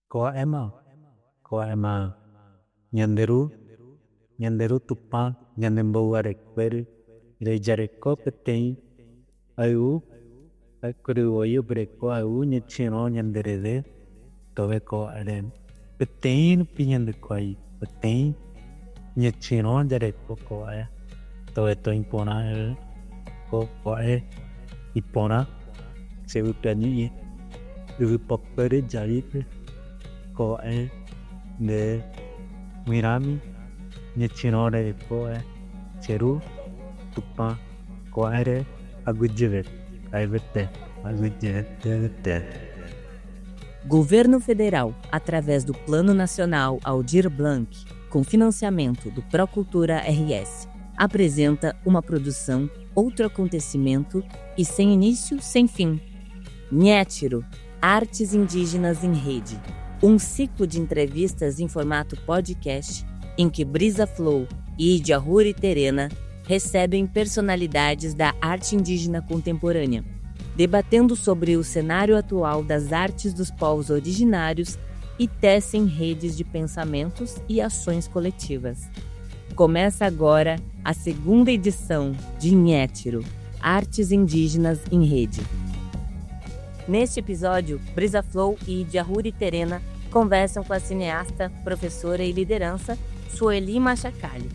Koema, koema, nyanderu, nyanderu tupa, nyandembau arekber, rejareko petei, ayu, akuru oyu breko ayu nyechino nyanderede, tobeko aren. Petei pinyandeko ay, petei, nyechino jareko koaya, tobeto impona ko koe, impona, sebutani, ugu pokpere jarite, koe, ne, mirami, nyechino jareko cheru, tupa, koere, agudjivet, aivete, agudjivet. Governo Federal, através do Plano Nacional Aldir Blanc, com financiamento do Procultura RS, apresenta uma produção, outro acontecimento e sem início, sem fim. Nhétiro, Artes Indígenas em Rede, um ciclo de entrevistas em formato podcast em que Brisa Flow e Idiahuri Terena recebem personalidades da arte indígena contemporânea, debatendo sobre o cenário atual das artes dos povos originários e tecem redes de pensamentos e ações coletivas. Começa agora a segunda edição de Nhétiro, Artes Indígenas em Rede. Neste episódio, Brisa Flow e Idiahuri Terena conversam com a cineasta, professora e liderança Sueli Machacali.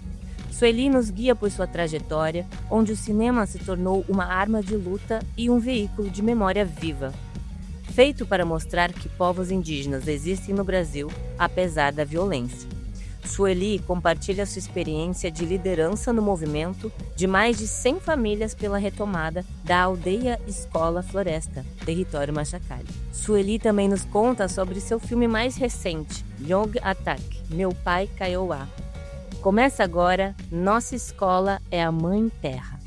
Sueli nos guia por sua trajetória, onde o cinema se tornou uma arma de luta e um veículo de memória viva. Feito para mostrar que povos indígenas existem no Brasil, apesar da violência. Sueli compartilha sua experiência de liderança no movimento de mais de 100 famílias pela retomada da aldeia Escola Floresta, território Machacali. Sueli também nos conta sobre seu filme mais recente, Young Attack, Meu Pai Kaiowá. Começa agora, Nossa Escola é a Mãe Terra.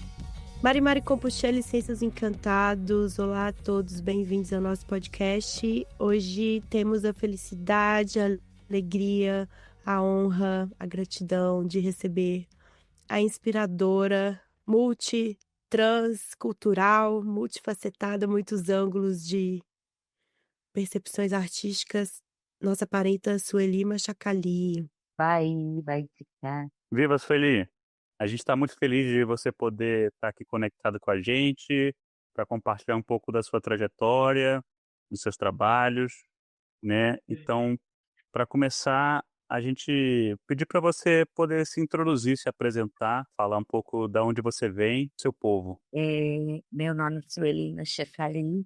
Mari Compuchê, Licenças Encantados. Olá a todos, bem-vindos ao nosso podcast. Hoje temos a felicidade, a alegria, a honra, a gratidão de receber a inspiradora, transcultural, multifacetada, muitos ângulos de percepções artísticas, nossa parenta Sueli Machacali. Vai ficar. Viva, Sueli! A gente está muito feliz de você poder estar aqui conectado com a gente, para compartilhar um pouco da sua trajetória, dos seus trabalhos, né? Então, para começar, a gente pedir para você poder se introduzir, se apresentar, falar um pouco de onde você vem, seu povo. Meu nome é Sueli Machacali,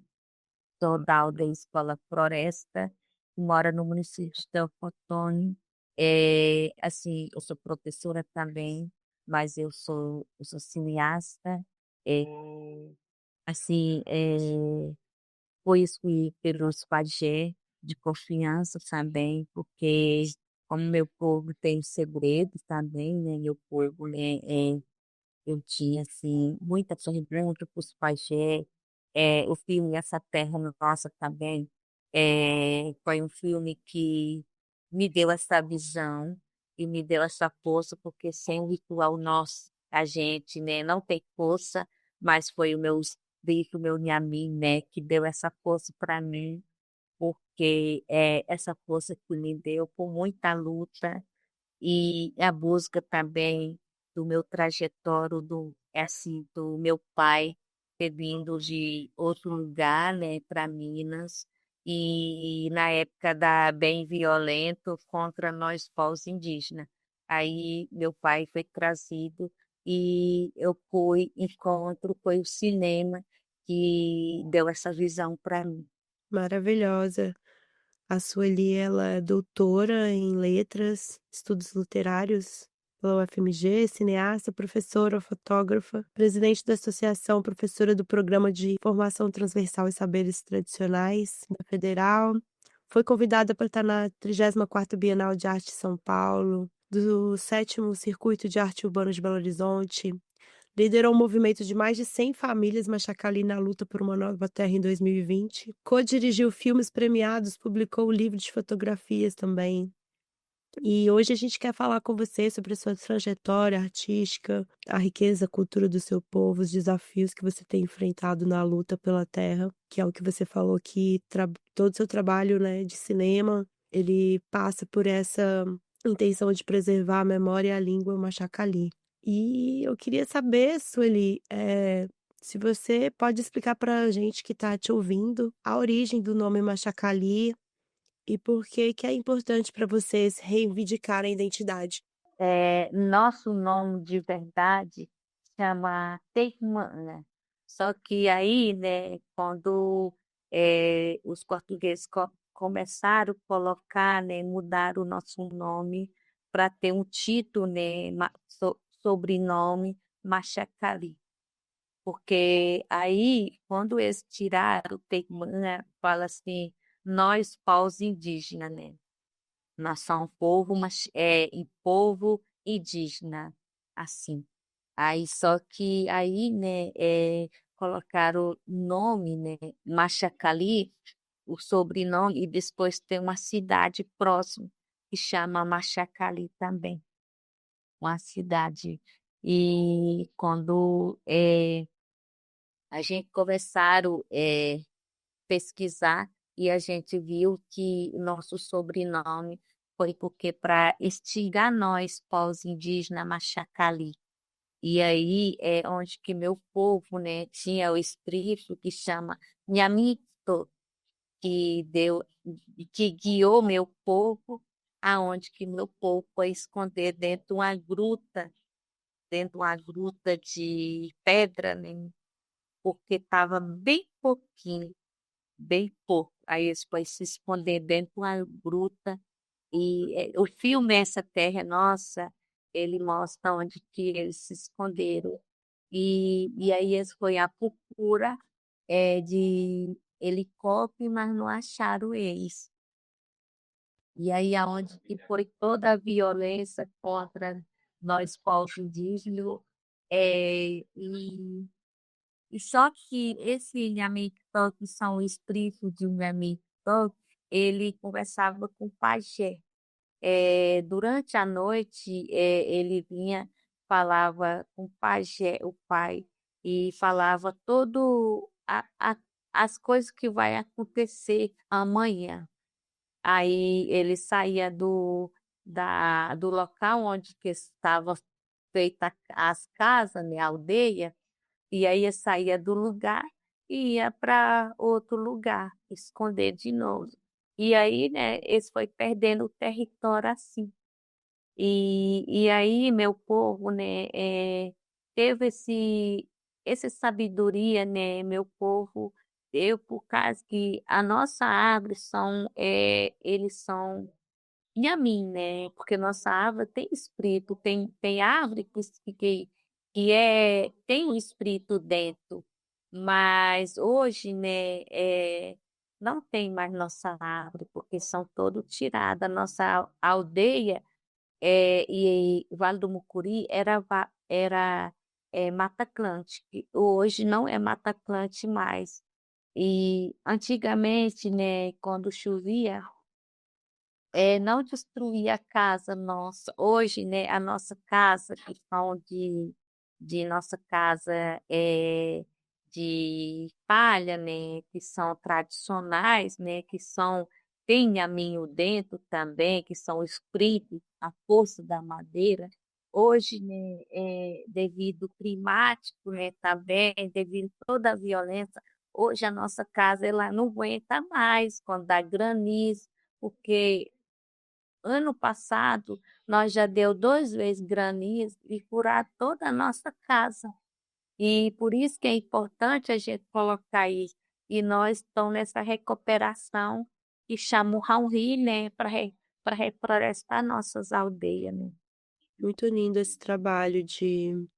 sou da aldeia Escola Floresta, moro no município de Teofotone. Eu sou professora também, mas eu sou cineasta. Fui escolhida pelos pajés de confiança também, porque como meu povo tem segredos também, né? Meu povo, né? Eu tinha assim muita pergunta para os pajés. O filme Essa Terra Nossa também foi um filme que me deu essa visão e me deu essa força, porque sem o ritual nosso, a gente, né, não tem força, mas foi o meu espírito, o meu Nhamin, né, que deu essa força para mim, porque essa força que me deu por muita luta e a busca também do meu trajetório, do meu pai ter vindo de outro lugar, né, para Minas, e na época da bem violento contra nós povos indígenas. Aí meu pai foi trazido e eu foi o cinema que deu essa visão para mim. Maravilhosa. A Sueli, ela é doutora em letras, estudos literários pela UFMG, cineasta, professora, fotógrafa, presidente da associação, professora do Programa de Formação Transversal e Saberes Tradicionais da Federal. Foi convidada para estar na 34ª Bienal de Arte de São Paulo, do 7º Circuito de Arte Urbana de Belo Horizonte. Liderou um movimento de mais de 100 famílias Machacali na luta por uma nova terra em 2020. Co-dirigiu filmes premiados, publicou o livro de fotografias também. E hoje a gente quer falar com você sobre a sua trajetória artística, a riqueza, a cultura do seu povo, os desafios que você tem enfrentado na luta pela terra, que é o que você falou que todo o seu trabalho, né, de cinema ele passa por essa intenção de preservar a memória e a língua Machacali. E eu queria saber, Sueli, se você pode explicar para a gente que está te ouvindo a origem do nome Machacali e por que é importante para vocês reivindicarem a identidade. Nosso nome de verdade chama Teimana. Só que aí, né, quando os portugueses começaram a colocar, né, mudar o nosso nome para ter um título, né, sobrenome Machacali. Porque aí, quando eles tiraram o Teimana, fala assim, nós, povos indígenas, né? Nação povo, mas e povo indígena, assim. Aí só que aí, né, colocaram o nome, né, Machacali, o sobrenome, e depois tem uma cidade próxima que chama Machacali também, uma cidade. E quando a gente começaram pesquisar e a gente viu que o nosso sobrenome foi porque para instigar nós, povos indígenas Machacali. E aí é onde que meu povo, né, tinha o espírito que chama Nhamito, que deu, que guiou meu povo, aonde que meu povo foi esconder dentro de uma gruta de pedra, né, porque estava bem pouco. Aí eles podem se esconder dentro de uma gruta. E o filme Essa Terra é Nossa, ele mostra onde que eles se esconderam. E aí eles foram à procura de helicóptero, mas não acharam eles. E aí aonde que foi toda a violência contra nós, povos indígenas, e só que esse Nhamito, que são espíritos de um Nhamito, ele conversava com o pajé. Durante a noite, ele vinha, falava com o pajé, o pai, e falava todo as coisas que vai acontecer amanhã. Aí ele saía do local onde que estava feita as casas, né, a aldeia, e aí eu saía do lugar e ia para outro lugar, esconder de novo. E aí, né, eles foi perdendo o território assim. E aí, meu povo, né, teve essa sabedoria, né, meu povo, eu, por causa que a nossa árvore eles são Inhamin, né? Porque nossa árvore tem espírito, tem árvore tem um espírito dentro, mas hoje, né, não tem mais nossa árvore, porque são todos tirados. A nossa aldeia e Vale do Mucuri era Mata Atlântica, hoje não é Mata Atlântica mais. E antigamente, né, quando chovia, não destruir a casa nossa. Hoje, né, a nossa casa, que são de nossa casa de palha, né, que são tradicionais, né, tem aminho dentro também, que são espíritos, a força da madeira. Hoje, né, devido ao climático, né, também, devido a toda a violência, hoje a nossa casa ela não aguenta mais quando dá granizo, porque ano passado, nós já deu 2 vezes granizo e furar toda a nossa casa. E por isso que é importante a gente colocar isso. E nós estamos nessa recuperação que chama o Rauri, né, para reflorestar nossas aldeias, né? Muito lindo esse trabalho de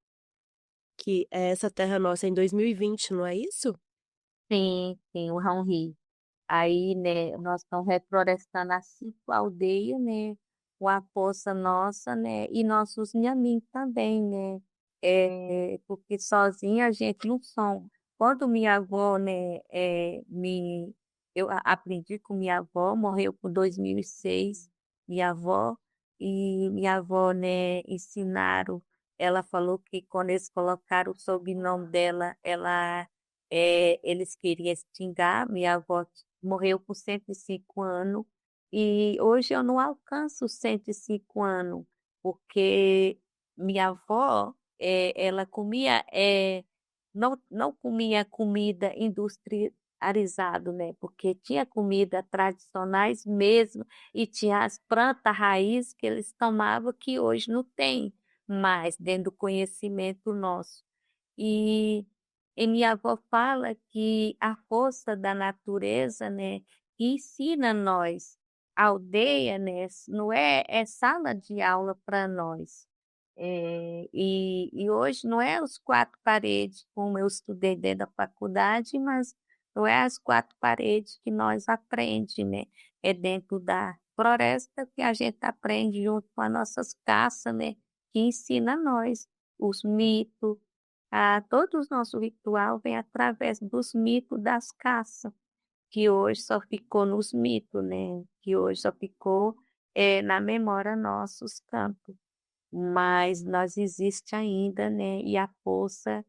que é essa terra nossa em 2020, não é isso? Sim, o Rauri. Aí, né, nós estamos reflorestando as 5 aldeias, né, com a força nossa, né, e nossos nhamin também, né, porque sozinha a gente não somos. Quando minha avó, né, eu aprendi com minha avó, morreu com 2006, minha avó, e minha avó, né, ensinaram, ela falou que quando eles colocaram o sobrenome dela, eles queriam extinguir, minha avó morreu com 105 anos E hoje eu não alcanço os 105 anos, porque minha avó, ela comia, não comia comida industrializada, né? Porque tinha comida tradicionais mesmo e tinha as plantas raiz que eles tomavam que hoje não tem mais dentro do conhecimento nosso. E, e minha avó fala que a força da natureza, né, que ensina nós. A aldeia, né, não é sala de aula para nós. E hoje não é os quatro paredes, como eu estudei dentro da faculdade, mas não é as quatro paredes que nós aprende, né? É dentro da floresta que a gente aprende junto com as nossas caças, né? Que ensina nós os mitos, todo o nosso ritual vem através dos mitos das caças, que hoje só ficou nos mitos, né? Que hoje só ficou na memória nossos campos. Mas nós existe ainda, né? E a força,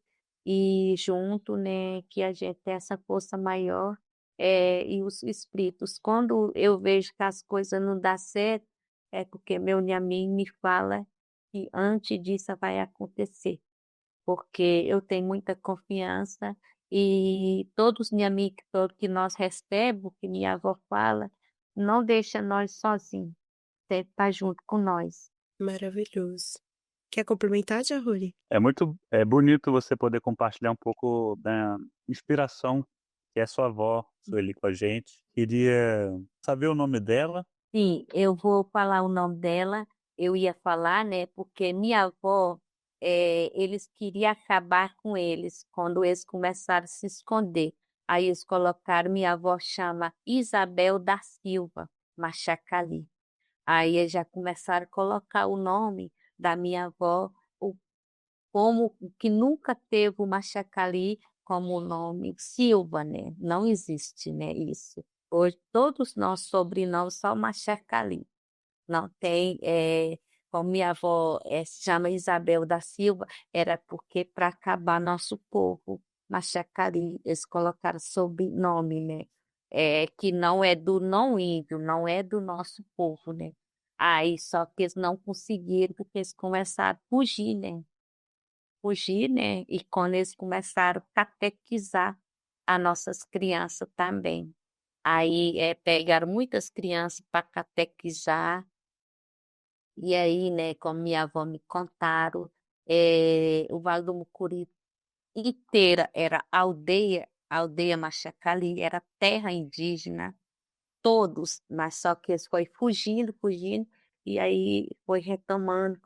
e junto, né? Que a gente tem essa força maior, e os espíritos. Quando eu vejo que as coisas não dão certo, é porque meu Nhamin me fala que antes disso vai acontecer, porque eu tenho muita confiança e todos os amigos todos que nós recebemos, que minha avó fala, não deixa nós sozinhos, sempre tá junto com nós. Maravilhoso. Quer complementar, Jahuri? É bonito você poder compartilhar um pouco da inspiração que é sua avó, Sueli, com a gente. Queria saber o nome dela. Sim, eu vou falar o nome dela, eu ia falar, né, porque minha avó, eles queriam acabar com eles quando eles começaram a se esconder. Aí eles colocaram, minha avó chama Isabel da Silva Machacali. Aí eles já começaram a colocar o nome da minha avó, o, como que nunca teve o Machacali como o nome Silva, né? Não existe, né, isso. Hoje todos nós sobrenomes são Machacali. Não tem, como minha avó se chama Isabel da Silva, era porque para acabar nosso povo, Machacali, eles colocaram sobrenome, né? Que não é do não índio, não é do nosso povo, né? Aí só que eles não conseguiram porque eles começaram a fugir, né? Fugir, né? E quando eles começaram a catequizar as nossas crianças também. Aí pegaram muitas crianças para catequizar, e aí, né, como minha avó me contaram, o Vale do Mucuri inteira era aldeia, aldeia Machacali, era terra indígena, todos, mas só que eles foi fugindo, fugindo, e aí foi retomando,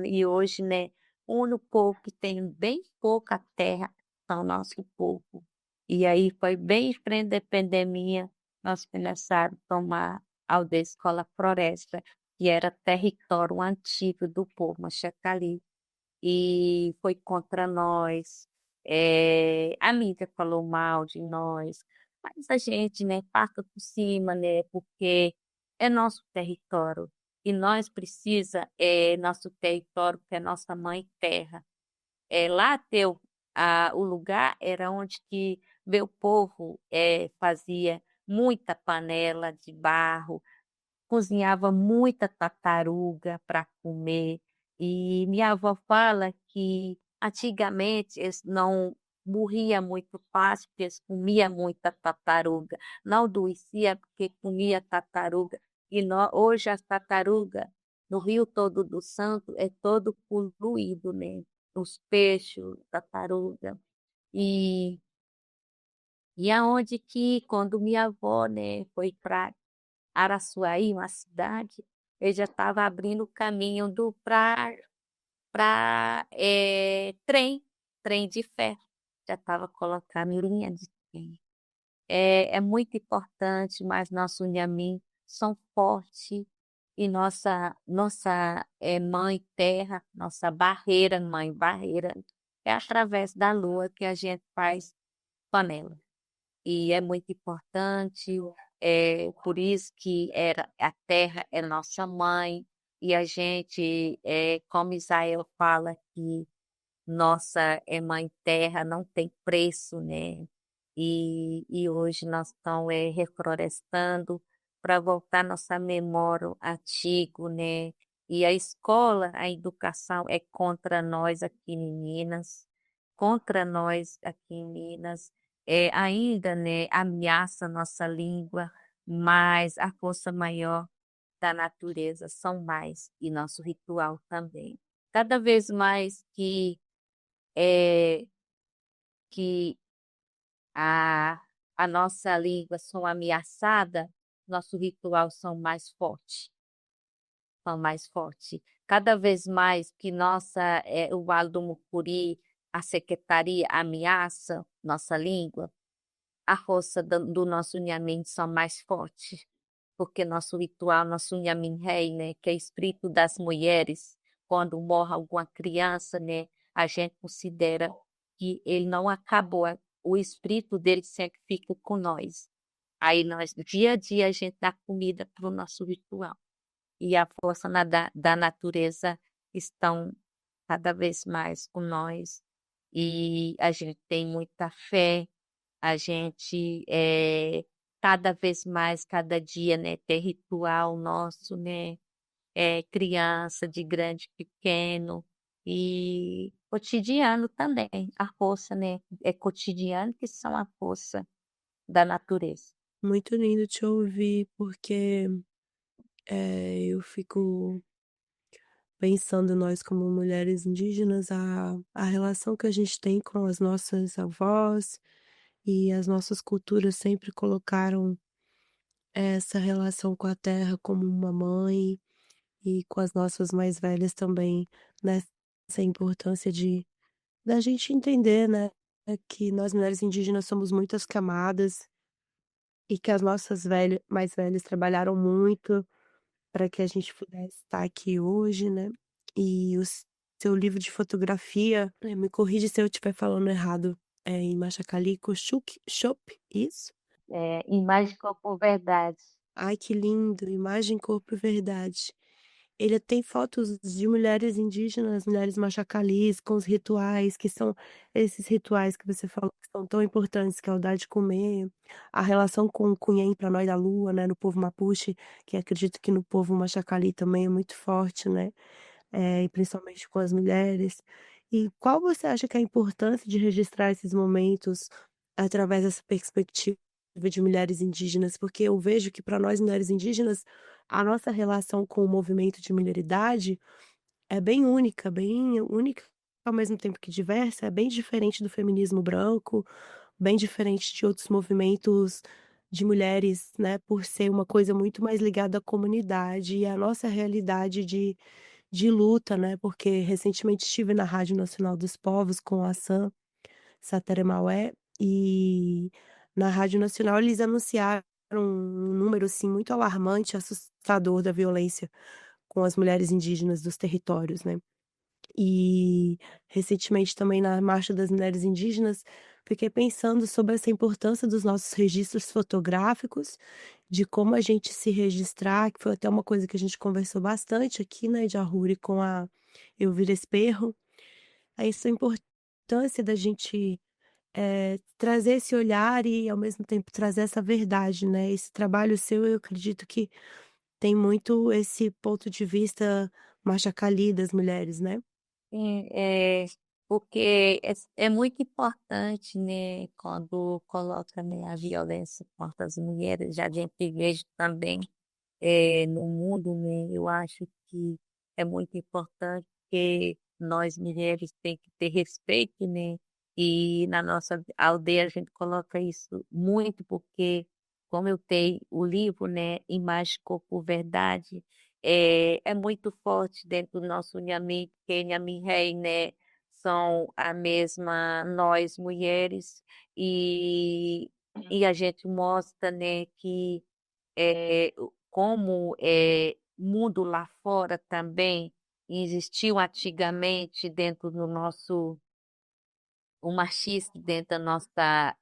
e hoje, né, o único povo que tem bem pouca terra são o nosso povo. E aí foi bem em frente da pandemia, nós começamos a tomar a aldeia Escola Floresta, que era território antigo do povo Machacali, e foi contra nós. A mídia falou mal de nós, mas a gente, né, passa por cima, né, porque é nosso território e nós precisa nosso território, que é nossa mãe terra. Lá o lugar era onde que meu povo fazia muita panela de barro, cozinhava muita tartaruga para comer. E minha avó fala que antigamente eles não morria muito fácil, porque eles comiam muita tartaruga. Não adoecia porque comia tartaruga. E hoje as tartarugas no Rio todo do Santo é todo poluído, né? Os peixes, tartaruga. E, e aonde que, quando minha avó, né, foi para Araçuaí, uma cidade, ele já estava abrindo o caminho para trem de ferro. Já estava colocando linha de trem. É muito importante, mas nosso Inhamin são fortes e nossa mãe terra, nossa barreira, mãe barreira, é através da lua que a gente faz panela. E é muito importante, por isso que a terra é nossa mãe, e a gente, como Israel fala, que nossa mãe terra não tem preço, né? E hoje nós estamos reflorestando, para voltar nossa memória antiga, né? E a escola, a educação é contra nós aqui em Minas, contra nós aqui em Minas, ainda, né, ameaça nossa língua, mas a força maior da natureza são mais e nosso ritual também. Cada vez mais é, que a, a nossa língua são ameaçada, nosso ritual são mais fortes. Cada vez mais que o Vale do Mucuri, a secretaria ameaça nossa língua, a força do nosso Nhamin são mais fortes, porque nosso ritual, nosso Nhamin Rei, né, que é espírito das mulheres, quando morre alguma criança, né, a gente considera que ele não acabou, o espírito dele sempre fica com nós. Aí nós, dia a dia, a gente dá comida para o nosso ritual. E a força da natureza estão cada vez mais com nós. E a gente tem muita fé, a gente cada vez mais, cada dia, né, tem ritual nosso, né, criança, de grande, pequeno, e cotidiano também, a força, né, é cotidiano que são a força da natureza. Muito lindo te ouvir, porque eu fico pensando nós como mulheres indígenas, a relação que a gente tem com as nossas avós e as nossas culturas sempre colocaram essa relação com a terra como uma mãe e com as nossas mais velhas também, nessa importância de da gente entender, né, que nós mulheres indígenas somos muitas camadas e que as nossas mais velhas trabalharam muito para que a gente pudesse estar aqui hoje, né. E o seu livro de fotografia, me corrige se eu estiver falando errado, é em Machacali, Chop, isso? Imagem, corpo, verdade. Ai, que lindo, Imagem, Corpo e Verdade. Ele tem fotos de mulheres indígenas, mulheres machacalis, com os rituais, que são esses rituais que você falou que são tão importantes, que é o dar de comer, a relação com o Cunhém para nós da lua, né, no povo Mapuche, que acredito que no povo machacali também é muito forte, né, e principalmente com as mulheres. E qual você acha que é a importância de registrar esses momentos através dessa perspectiva de mulheres indígenas? Porque eu vejo que para nós mulheres indígenas, a nossa relação com o movimento de mulheridade é bem única, ao mesmo tempo que diversa, é bem diferente do feminismo branco, bem diferente de outros movimentos de mulheres, né, por ser uma coisa muito mais ligada à comunidade e à nossa realidade de luta, né, porque recentemente estive na Rádio Nacional dos Povos com a Sam Sateremaué, e na Rádio Nacional eles anunciaram um número, assim, muito alarmante, assustador da violência com as mulheres indígenas dos territórios, né. E recentemente também na Marcha das Mulheres Indígenas, fiquei pensando sobre essa importância dos nossos registros fotográficos, de como a gente se registrar, que foi até uma coisa que a gente conversou bastante aqui, né, de Arruri com a Elvira Esperro, essa importância da gente trazer esse olhar e ao mesmo tempo trazer essa verdade, né. Esse trabalho seu, eu acredito que tem muito esse ponto de vista Machacali das mulheres, né. Porque é muito importante, né, quando coloca, né, a violência contra as mulheres, já a gente vejo também no mundo, né, eu acho que é muito importante que nós mulheres tem que ter respeito, né, e na nossa aldeia a gente coloca isso muito, porque como eu tenho o livro, né, Imagem, Corpo, Verdade, é muito forte dentro do nosso Nhamin, porque Nhamin Rei, né, são a mesma nós mulheres, e a gente mostra, né, que como mundo lá fora também existiu antigamente dentro do nosso o machismo dentro da nossa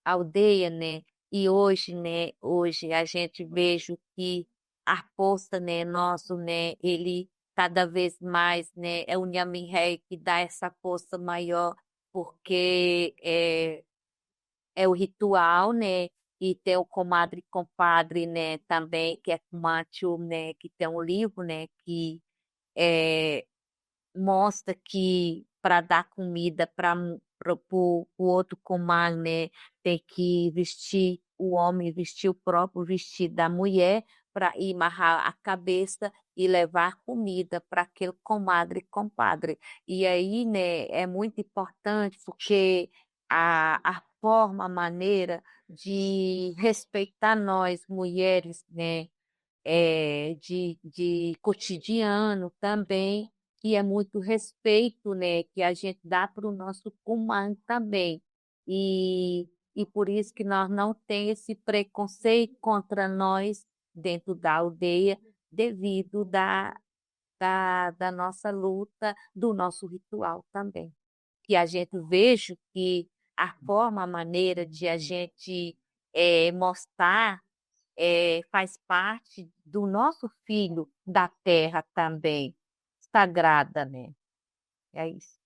aldeia, né? E hoje, né? Hoje a gente vejo que a força, né? Nosso, né? Ele cada vez mais, né? É o Nhamin-Rei que dá essa força maior, porque é o ritual, né? e tem o Comadre e Compadre, né, também, que é Kumachu, né, que tem um livro, né, que é, mostra que para dar comida para o outro comadre, né, tem que vestir o homem, vestir o próprio vestido da mulher para ir amarrar a cabeça e levar comida para aquele comadre e compadre. E aí, né, é muito importante porque a forma, a maneira de respeitar nós, mulheres, né, de cotidiano também, que é muito respeito, né, que a gente dá para o nosso comando também. E por isso que nós não temos esse preconceito contra nós dentro da aldeia, devido da nossa luta, do nosso ritual também. Que a gente veja que a forma, a maneira de a gente mostrar faz parte do nosso filho da terra também, sagrada, né? É isso.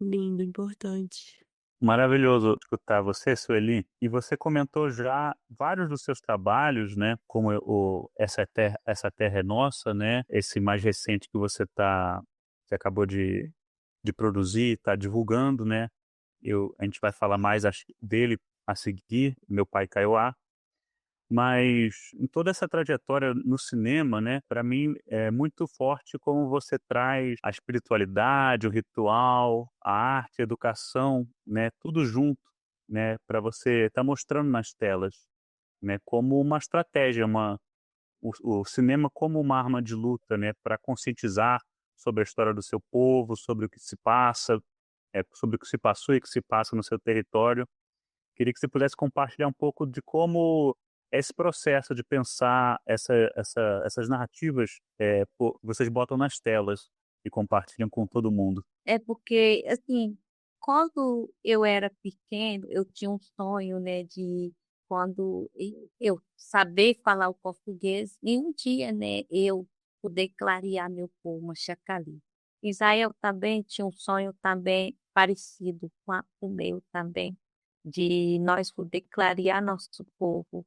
Lindo, importante. Maravilhoso escutar você, Sueli. E você comentou já vários dos seus trabalhos, né? Como Essa Terra é Nossa, né? Esse mais recente que você acabou de produzir, está divulgando, né? A gente vai falar mais dele a seguir, Meu Pai Kaiowá. Mas em toda essa trajetória no cinema, né, para mim é muito forte como você traz a espiritualidade, o ritual, a arte, a educação, né, tudo junto, né, para você estar mostrando nas telas, né, como uma estratégia, o cinema como uma arma de luta, né, para conscientizar sobre a história do seu povo, sobre o que se passa, sobre o que se passou e o que se passa no seu território. Queria que você pudesse compartilhar um pouco de como é esse processo de pensar essas narrativas, vocês botam nas telas e compartilham com todo mundo. É porque, assim, quando eu era pequeno, eu tinha um sonho, né, de quando eu saber falar o português e um dia, né, eu poder clarear meu povo Machacali. Israel também tinha um sonho também parecido com o meu também, de nós poder clarear nosso povo,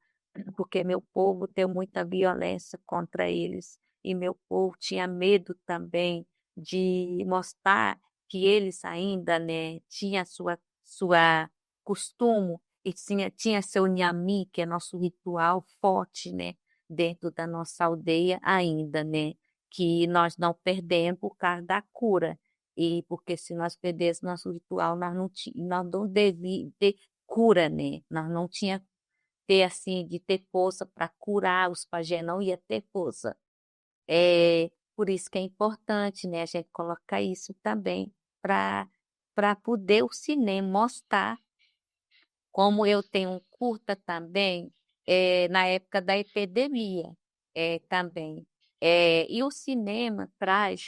porque meu povo tem muita violência contra eles e meu povo tinha medo também de mostrar que eles ainda, né, tinha sua costume e tinha seu nhami, que é nosso ritual forte, né, dentro da nossa aldeia ainda, né, que nós não perdemos por causa da cura. E porque se nós perdêssemos nosso ritual, nós não devia ter cura, né? Nós não tinha ter assim de ter força para curar os pajé, não ia ter força. É por isso que é importante, né, a gente colocar isso também para poder o cinema mostrar, como eu tenho um curta também, na época da epidemia, também. E o cinema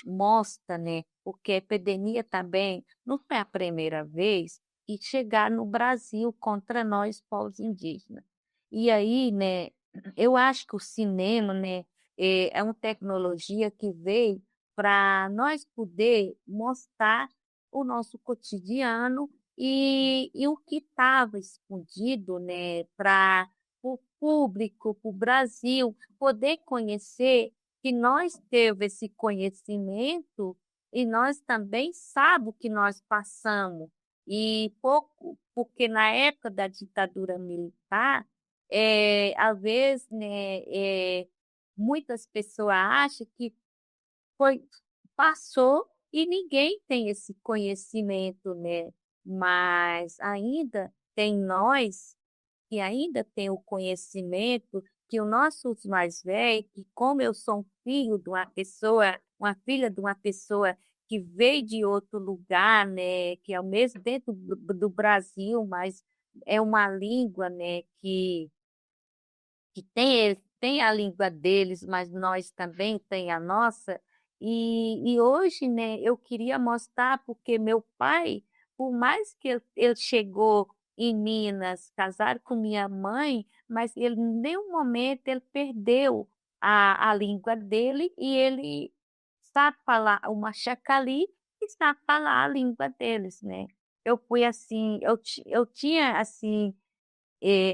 mostra, né, porque a epidemia também não foi a primeira vez que chegar no Brasil contra nós, povos indígenas. E aí, né, eu acho que o cinema, né, é uma tecnologia que veio para nós poder mostrar o nosso cotidiano e o que estava escondido, né, para o público, para o Brasil, poder conhecer que nós teve esse conhecimento e nós também sabemos o que nós passamos. E pouco, porque na época da ditadura militar, às vezes, né, muitas pessoas acham que foi, passou e ninguém tem esse conhecimento, né? Mas ainda tem nós que ainda tem o conhecimento que os nossos mais velhos, que como eu sou um filho de uma pessoa, uma filha de uma pessoa que veio de outro lugar, né, que é o mesmo dentro do Brasil, mas é uma língua, né, que tem a língua deles, mas nós também tem a nossa. E hoje, né, eu queria mostrar, porque meu pai, por mais que ele chegou em Minas, casar com minha mãe, mas ele, em nenhum momento, ele perdeu a língua dele e ele sabe falar o machacali e sabe falar a língua deles, né? Eu fui assim, eu tinha assim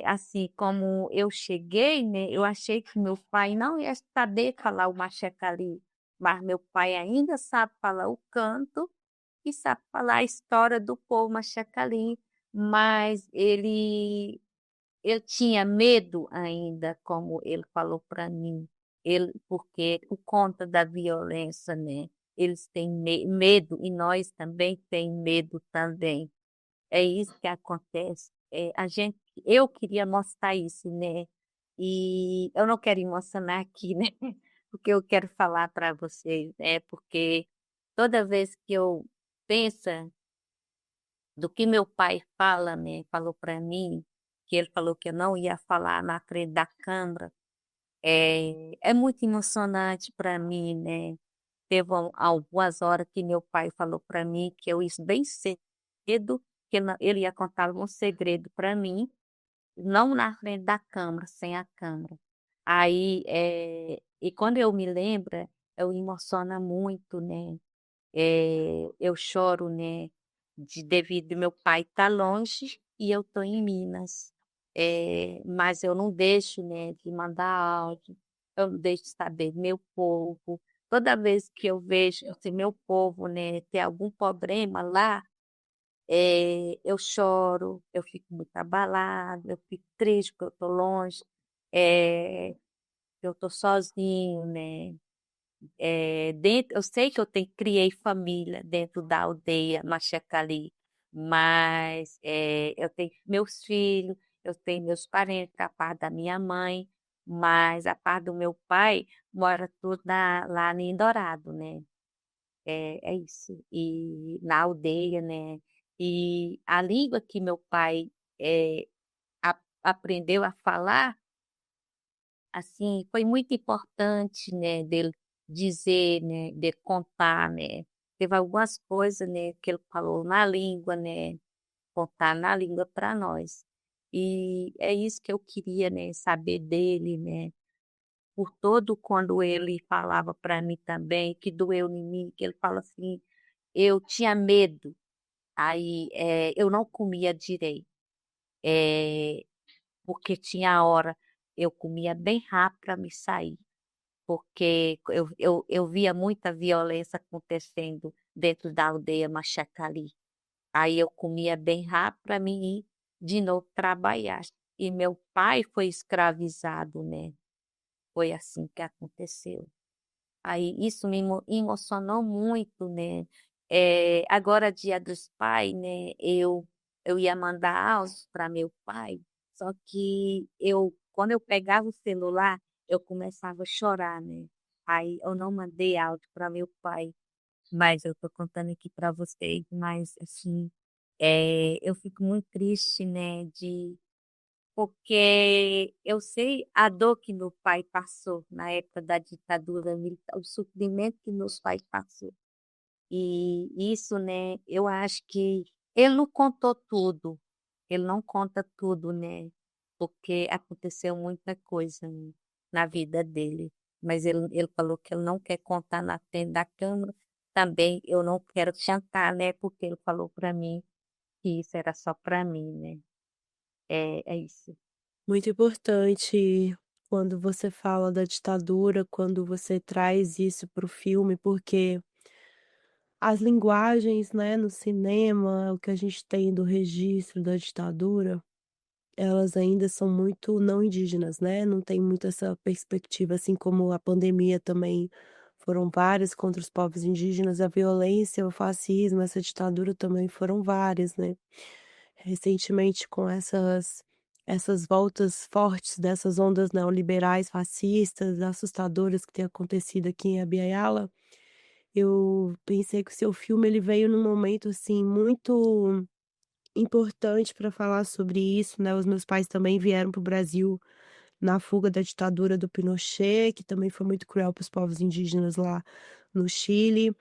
assim, como eu cheguei, né, eu achei que meu pai não ia saber falar o machacali, mas meu pai ainda sabe falar o canto e sabe falar a história do povo machacali, mas eu tinha medo ainda, como ele falou para mim, porque por conta da violência, né, eles têm medo e nós também tem medo também. É isso que acontece. Eu queria mostrar isso, né? E eu não quero emocionar aqui, né? Porque eu quero falar para vocês, né? Porque toda vez que eu penso do que meu pai fala, né? Falou para mim, que ele falou que eu não ia falar na frente da câmera, é muito emocionante para mim, né? Teve algumas horas que meu pai falou para mim que eu ia bem cedo, que ele ia contar um segredo para mim, não na frente da câmera, sem a câmera. Aí, e quando eu me lembro, eu emociona muito, né? Eu choro, né? Devido meu pai estar longe e eu estou em Minas. Mas eu não deixo, né, de mandar áudio, eu não deixo de saber do meu povo. Toda vez que eu vejo esse meu povo, né, ter algum problema lá, eu choro, eu fico muito abalada, eu fico triste porque eu estou longe, eh, eu estou sozinho, né? Eu sei que criei família dentro da aldeia Machacali, mas eu tenho meus filhos, eu tenho meus parentes, a parte da minha mãe, mas a parte do meu pai mora tudo lá em Dourado, né? É isso. E na aldeia, né? E a língua que meu pai eh, aprendeu a falar, assim, foi muito importante, né, dele dizer, né, dele contar, né. Teve algumas coisas, né, que ele falou na língua, né, contar na língua para nós. E é isso que eu queria, né, saber dele, né, por todo quando ele falava para mim também, que doeu em mim, que ele fala assim, eu tinha medo, aí eu não comia direito. Eh, Porque tinha hora, eu comia bem rápido para me sair, porque eu via muita violência acontecendo dentro da aldeia Machacali. Aí eu comia bem rápido para mim ir de novo trabalhar. E meu pai foi escravizado, né? Foi assim que aconteceu. Aí isso me emocionou muito, né? Agora, Dia dos Pais, né? Eu ia mandar áudios para meu pai, só que quando eu pegava o celular, eu começava a chorar, né? Aí eu não mandei áudio para meu pai, mas eu estou contando aqui para vocês, mas assim, eu fico muito triste, né? Porque eu sei a dor que meu pai passou na época da ditadura militar, o sofrimento que meus pais passou. E isso, né, eu acho que ele não contou tudo, ele não conta tudo, né, porque aconteceu muita coisa, né, na vida dele. Mas ele falou que ele não quer contar na frente da câmera. Também eu não quero chantar, né, porque ele falou para mim que isso era só para mim, né. É isso. Muito importante quando você fala da ditadura, quando você traz isso para o filme, porque as linguagens, né, no cinema, o que a gente tem do registro da ditadura, elas ainda são muito não indígenas, né, não tem muito essa perspectiva, assim como a pandemia também foram várias contra os povos indígenas, a violência, o fascismo, essa ditadura também foram várias, né. Recentemente com essas voltas fortes dessas ondas neoliberais fascistas, assustadoras que têm acontecido aqui em Abiaiala, eu pensei que o seu filme ele veio num momento, assim, muito importante para falar sobre isso, né, os meus pais também vieram para o Brasil na fuga da ditadura do Pinochet, que também foi muito cruel para os povos indígenas lá no Chile.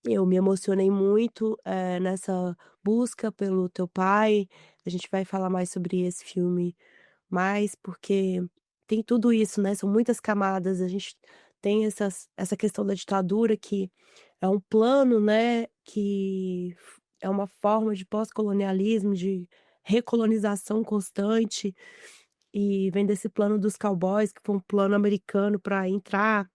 Eu me emocionei muito, nessa busca pelo teu pai. A gente vai falar mais sobre esse filme mais, porque tem tudo isso, né, são muitas camadas. A gente tem essa questão da ditadura que é um plano, né, que é uma forma de pós-colonialismo, de recolonização constante, e vem desse plano dos cowboys, que foi um plano americano para entrar,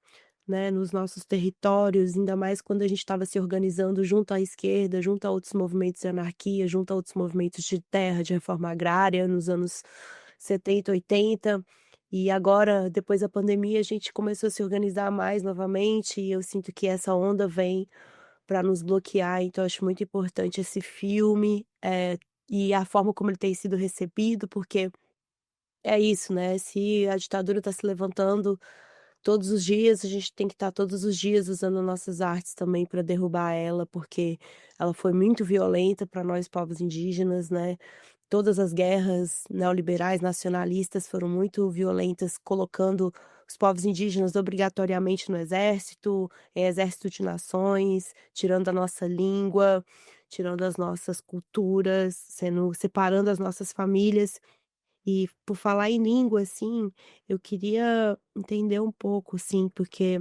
né, nos nossos territórios, ainda mais quando a gente estava se organizando junto à esquerda, junto a outros movimentos de anarquia, junto a outros movimentos de terra, de reforma agrária, nos anos 70, 80. E agora, depois da pandemia, a gente começou a se organizar mais novamente, e eu sinto que essa onda vem para nos bloquear, então acho muito importante esse filme, e a forma como ele tem sido recebido, porque é isso, né, se a ditadura está se levantando todos os dias, a gente tem que estar todos os dias usando nossas artes também para derrubar ela, porque ela foi muito violenta para nós povos indígenas, né. Todas as guerras neoliberais, nacionalistas foram muito violentas, colocando os povos indígenas obrigatoriamente no exército, em exército de nações, tirando a nossa língua, tirando as nossas culturas, separando as nossas famílias. E por falar em língua, assim, eu queria entender um pouco, assim, porque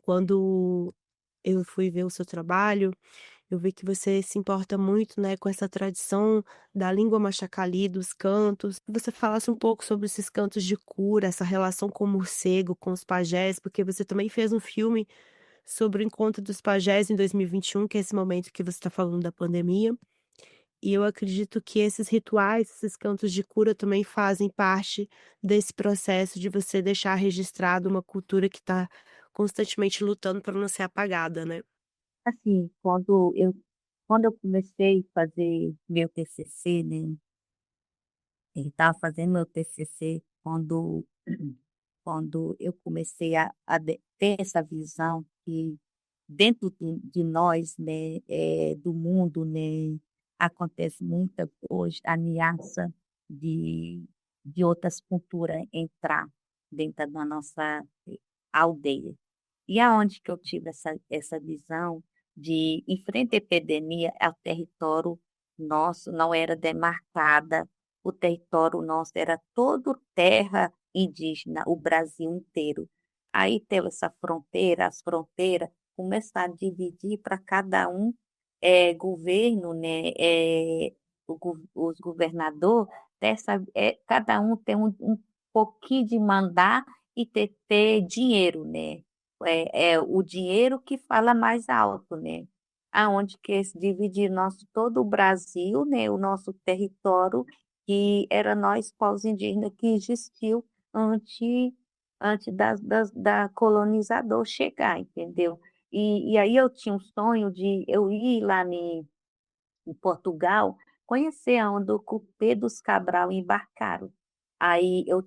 quando eu fui ver o seu trabalho, eu vi que você se importa muito, né, com essa tradição da língua machacali, dos cantos. Que você falasse um pouco sobre esses cantos de cura, essa relação com o morcego, com os pajés, porque você também fez um filme sobre o encontro dos pajés em 2021, que é esse momento que você está falando da pandemia. E eu acredito que esses rituais, esses cantos de cura também fazem parte desse processo de você deixar registrado uma cultura que está constantemente lutando para não ser apagada, né. Assim, quando eu comecei a fazer meu TCC, né, eu estava fazendo meu TCC quando eu comecei a ter essa visão que dentro de nós, né, do mundo, né, acontece muita hoje ameaça de, de outras culturas entrar dentro da nossa aldeia. E aonde que eu tive essa visão de, em frente à epidemia, o território nosso não era demarcada, o território nosso era todo terra indígena, o Brasil inteiro. Aí teve essa fronteira, as fronteiras começaram a dividir para cada um governo, né, os governadores, cada um tem um pouquinho de mandar e ter dinheiro, né? É o dinheiro que fala mais alto, né? Aonde que eles dividiram todo o Brasil, né? O nosso território, que era nós, povos indígenas, que existiu antes, antes da colonizador chegar, entendeu? E aí eu tinha um sonho de eu ir lá em Portugal, conhecer aonde o Pedro Cabral embarcaram. Aí eu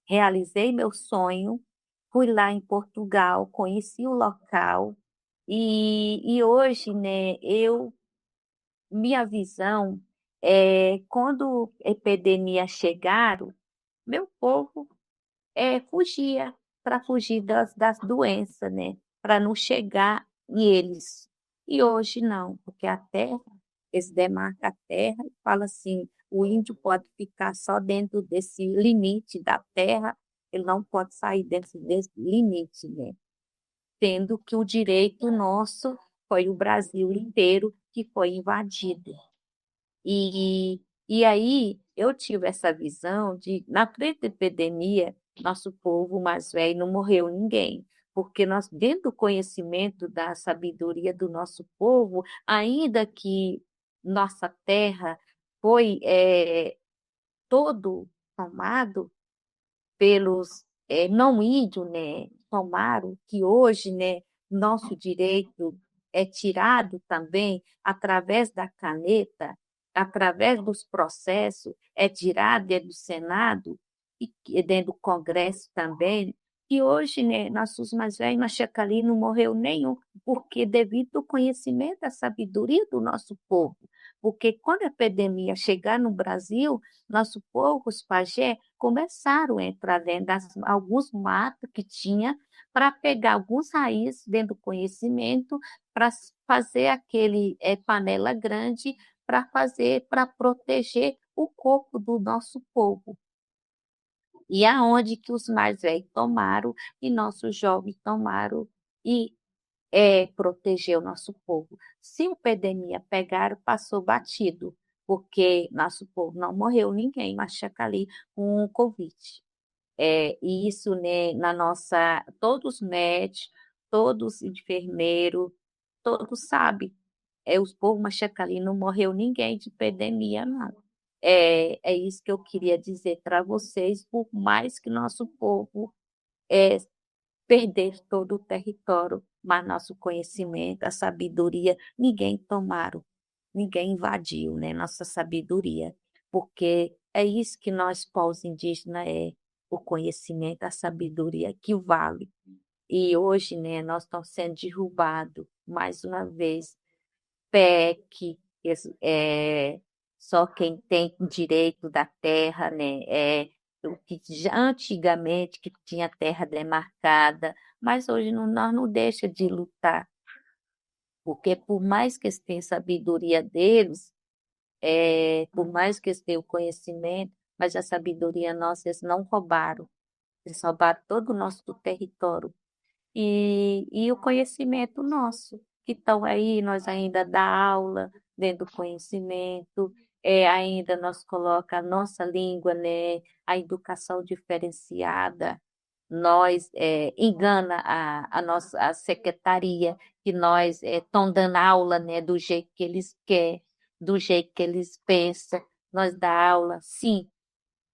realizei meu sonho, fui lá em Portugal, conheci o local e hoje, né, minha visão é quando a epidemia chegaram, meu povo fugia para fugir das doenças, né, para não chegar neles. E hoje não, porque a terra, eles demarcam a terra e falam assim, o índio pode ficar só dentro desse limite da terra, ele não pode sair dentro desse limite, né? Tendo que o direito nosso foi o Brasil inteiro que foi invadido. E aí eu tive essa visão de, na frente da epidemia, nosso povo mais velho não morreu ninguém, porque nós, dentro do conhecimento da sabedoria do nosso povo, ainda que nossa terra foi todo tomado pelos não índios, né, tomaram, que hoje, né, nosso direito é tirado também através da caneta, através dos processos, é tirado dentro do Senado e dentro do Congresso também, que hoje, né, nossos mais velhos, na Chacali não morreu nenhum, porque devido ao conhecimento, à sabedoria do nosso povo. Porque quando a epidemia chegar no Brasil, nosso povo, os pajé, começaram a entrar dentro de alguns matos que tinha para pegar alguns raízes dentro do conhecimento, para fazer aquele panela grande para proteger o corpo do nosso povo. E aonde que os mais velhos tomaram e nossos jovens tomaram e proteger o nosso povo. Se a epidemia pegar, passou batido, porque nosso povo não morreu ninguém, mas Chacali com o Covid. E isso, né, na nossa, todos os médicos, todos os enfermeiros, todos sabem. Os povos Machacali não morreu ninguém de epidemia, nada. É isso que eu queria dizer para vocês, por mais que nosso povo é, perder todo o território, mas nosso conhecimento, a sabedoria, ninguém tomaram, ninguém invadiu, né, nossa sabedoria, porque é isso que nós, povos indígenas, o conhecimento, a sabedoria que vale. E hoje, né, nós estamos sendo derrubados mais uma vez. PEC, só quem tem direito da terra, né? O que antigamente que tinha terra demarcada, mas hoje nós não deixa de lutar, porque por mais que eles tenham sabedoria deles, por mais que eles tenham o conhecimento, mas a sabedoria nossa eles não roubaram, eles roubaram todo o nosso território e o conhecimento nosso, que estão aí, nós ainda dá aula dentro do conhecimento, ainda nós coloca a nossa língua, né, a educação diferenciada, nós engana a nossa a secretaria, que nós estão dando aula, né, do jeito que eles querem, do jeito que eles pensam, nós dá aula, sim,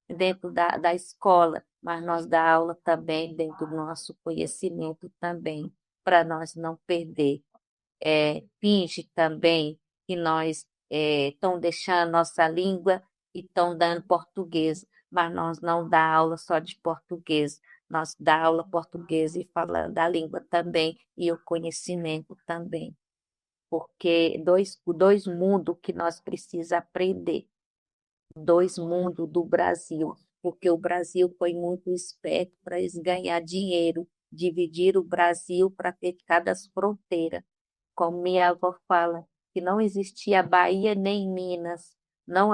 dentro da escola, mas nós dá aula também dentro do nosso conhecimento também, para nós não perder. Finge também que nós estão deixando nossa língua e estão dando português, mas nós não dá aula só de português, nós dá aula português e falando da língua também e o conhecimento também, porque dois mundos que nós precisamos aprender, dois mundos do Brasil, porque o Brasil foi muito esperto para eles ganhar dinheiro, dividir o Brasil para ter cada fronteira. Como minha avó fala, que não existia Bahia nem Minas, não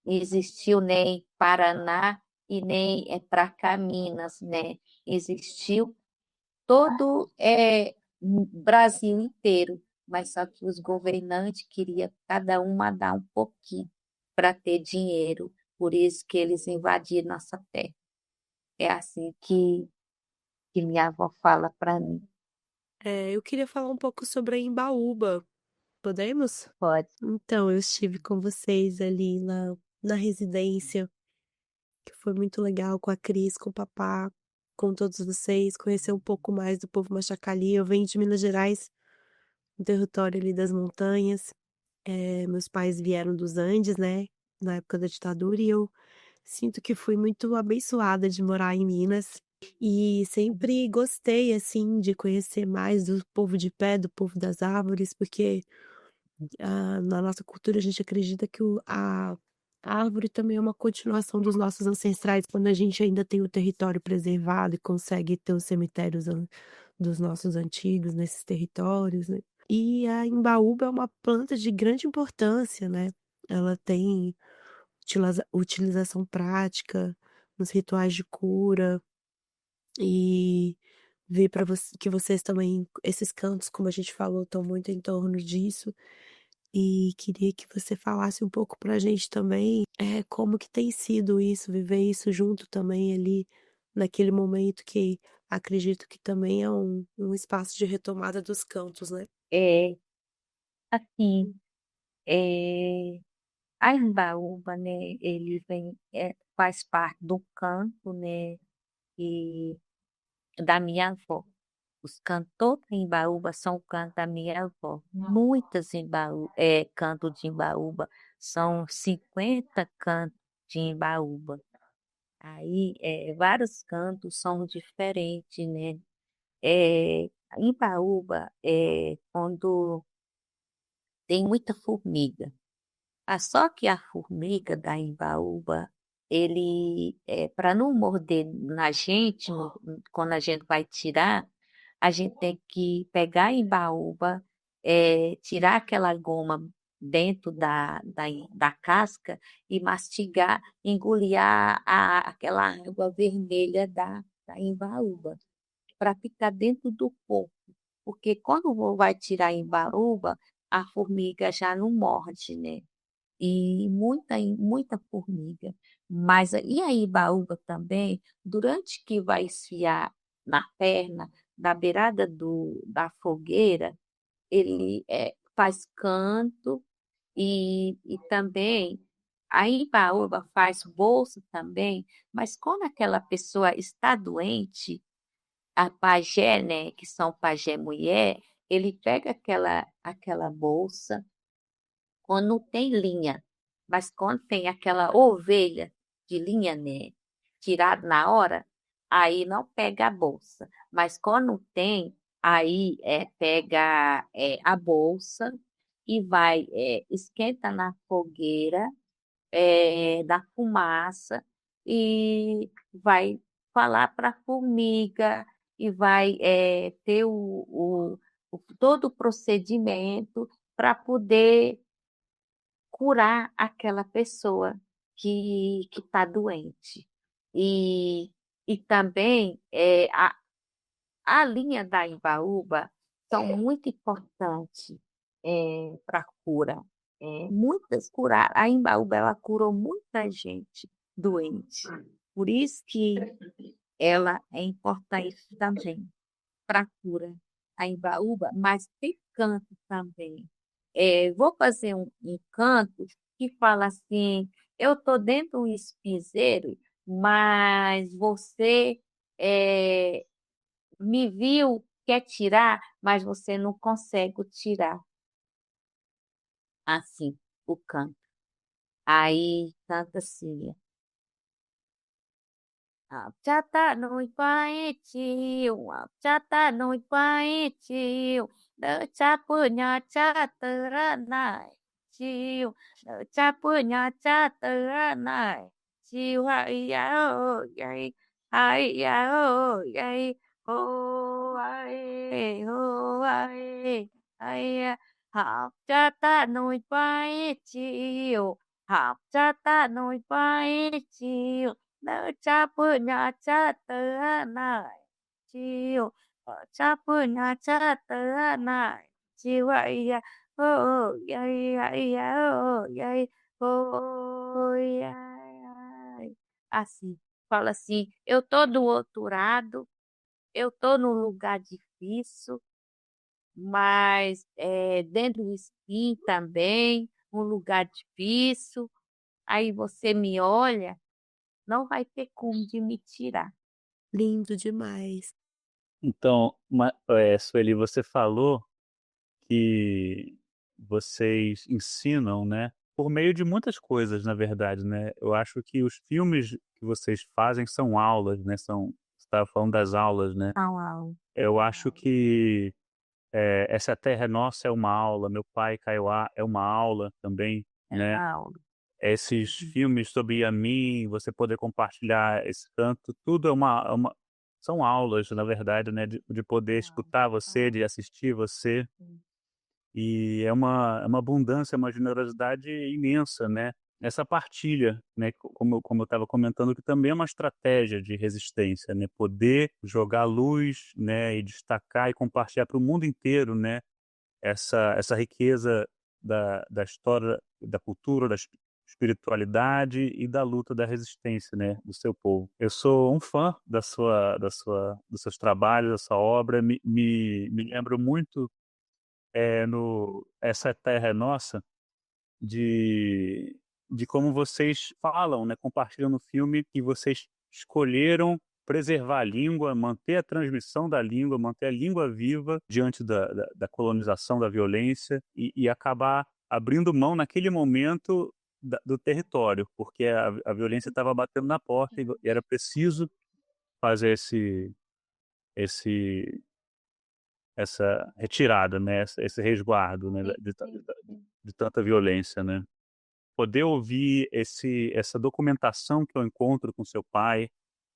existiu nem Paraná e nem para cá Minas, né? Existiu todo o Brasil inteiro, mas só que os governantes queriam cada uma dar um pouquinho para ter dinheiro, por isso que eles invadiram nossa terra. É assim que minha avó fala para mim. Eu queria falar um pouco sobre a Embaúba. Podemos? Pode. Então, eu estive com vocês ali na residência, que foi muito legal, com a Cris, com o papá, com todos vocês, conhecer um pouco mais do povo Machacali. Eu venho de Minas Gerais, um território ali das montanhas. Meus pais vieram dos Andes, né, na época da ditadura, e eu sinto que fui muito abençoada de morar em Minas. E sempre gostei, assim, de conhecer mais do povo de pé, do povo das árvores, porque na nossa cultura a gente acredita que a árvore também é uma continuação dos nossos ancestrais, quando a gente ainda tem o território preservado e consegue ter os cemitérios dos nossos antigos nesses territórios, né? E a imbaúba é uma planta de grande importância, né? Ela tem utilização prática nos rituais de cura e ver para que vocês também, esses cantos, como a gente falou, estão muito em torno disso. E queria que você falasse um pouco pra gente também, como que tem sido isso, viver isso junto também ali, naquele momento que acredito que também é um espaço de retomada dos cantos, né? É, assim, é, a Embaúba, né, ele faz parte do canto, né, e da minha avó. Os cantores de Embaúba são cantos da minha avó. Muitas cantos de Embaúba, são 50 cantos de Embaúba. Aí, vários cantos são diferentes, né? Embaúba, quando tem muita formiga. Só que a formiga da Embaúba, ele, para não morder na gente, quando a gente vai tirar, a gente tem que pegar a Embaúba, tirar aquela goma dentro da casca e mastigar, engolir aquela água vermelha da Embaúba, para ficar dentro do corpo. Porque quando vai tirar a Embaúba, a formiga já não morde, né? e muita formiga. Mas e a Ibaúba também, durante que vai esfiar na perna, na beirada da fogueira, ele faz canto e também a Ibaúba faz bolsa também, mas quando aquela pessoa está doente, a pajé, né, que são pajé mulher, ele pega aquela bolsa quando tem linha, mas quando tem aquela ovelha de linha, né, tirada na hora, aí não pega a bolsa. Mas quando tem, aí pega a bolsa e vai, esquenta na fogueira, da fumaça e vai falar para a formiga e vai ter todo o procedimento para poder curar aquela pessoa que está doente. E, e também a linha da Embaúba são muito importantes para a cura. Muitas curar. A Embaúba ela curou muita gente doente. Por isso que ela é importante também para a cura. A Embaúba, mas tem canto também. Vou fazer um canto que fala assim: eu estou dentro de um espiseiro, mas você é, me viu, quer tirar, mas você não consegue tirar. Assim, o canto. Aí canta assim: chata nui pai chiu, chata nui pai chiu, đỡ cha punya cha tơ ra nai chiu, đỡ cha punya cha tơ ra nai chiu hai ya o yai, hai ya o yai, ho ai ho ai ai ya. Học cha ta nui pai chiu, học cha ta nui pai chiu, đỡ cha punya cha tơ nai chiu, cha punya cha tơ nai chiu ai ya ho yai ai ya o yai ho yai ai. Assim, fala assim: eu tô do outro lado, eu tô num lugar difícil, mas dentro do espinho também, um lugar difícil. Aí você me olha, não vai ter como de me tirar. Lindo demais. Então, Sueli, você falou que vocês ensinam, né, por meio de muitas coisas, na verdade, né? Eu acho que os filmes que vocês fazem são aulas, né? Você estava falando das aulas, né? Au, au. Eu acho que Essa Terra é Nossa é uma aula, Meu Pai Kaiowá é uma aula também, né? Au. Esses filmes sobre Yamin, você poder compartilhar esse canto, tudo são aulas, na verdade, né? De poder escutar você, de assistir você. E é uma abundância, uma generosidade imensa, né? Essa partilha, né? Como eu estava comentando, que também é uma estratégia de resistência, né? Poder jogar luz, né? E destacar e compartilhar para o mundo inteiro, né? Essa riqueza da história, da cultura, espiritualidade e da luta da resistência, né? Do seu povo. Eu sou um fã dos seus trabalhos, da sua obra. Me lembro muito no Essa Terra é Nossa, de, de como vocês falam, né, compartilham no filme que vocês escolheram preservar a língua, manter a transmissão da língua, manter a língua viva diante da colonização, da violência e acabar abrindo mão naquele momento do território, porque a violência estava batendo na porta e era preciso fazer esse essa retirada, né, esse resguardo, né, de tanta violência, né. Poder ouvir essa documentação que eu encontro com seu pai,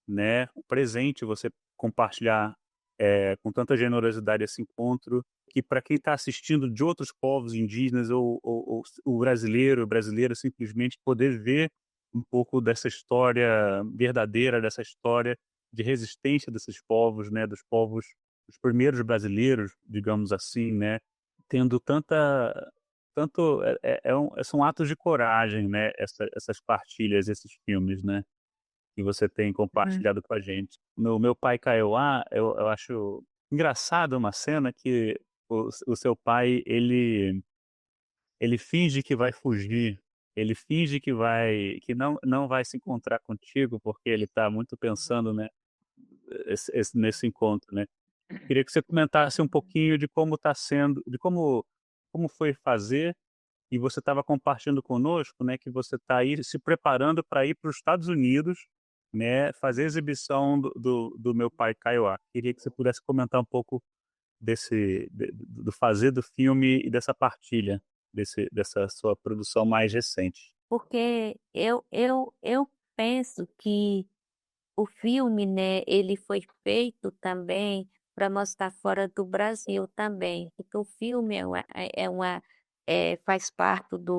né, o presente, você compartilhar com tanta generosidade esse encontro, que para quem está assistindo de outros povos indígenas ou o brasileira simplesmente poder ver um pouco dessa história verdadeira, dessa história de resistência desses povos, né, dos povos, os primeiros brasileiros, digamos assim, né, tendo tanto são atos de coragem, né? Essas partilhas, esses filmes, né? Que você tem Uhum. compartilhado com a gente. No Meu Pai Kaiowá, eu acho engraçado uma cena que o seu pai, ele finge que vai fugir, ele finge que não vai se encontrar contigo, porque ele está muito pensando, né, nesse encontro, né. Queria que você comentasse um pouquinho de como está sendo, de como foi fazer, e você estava compartilhando conosco, né, que você está aí se preparando para ir para os Estados Unidos, né, fazer a exibição do Meu Pai Kaiowá. Queria que você pudesse comentar um pouco do fazer do filme e dessa partilha, dessa sua produção mais recente. Porque eu penso que o filme, né, ele foi feito também para mostrar fora do Brasil também, porque o filme faz parte de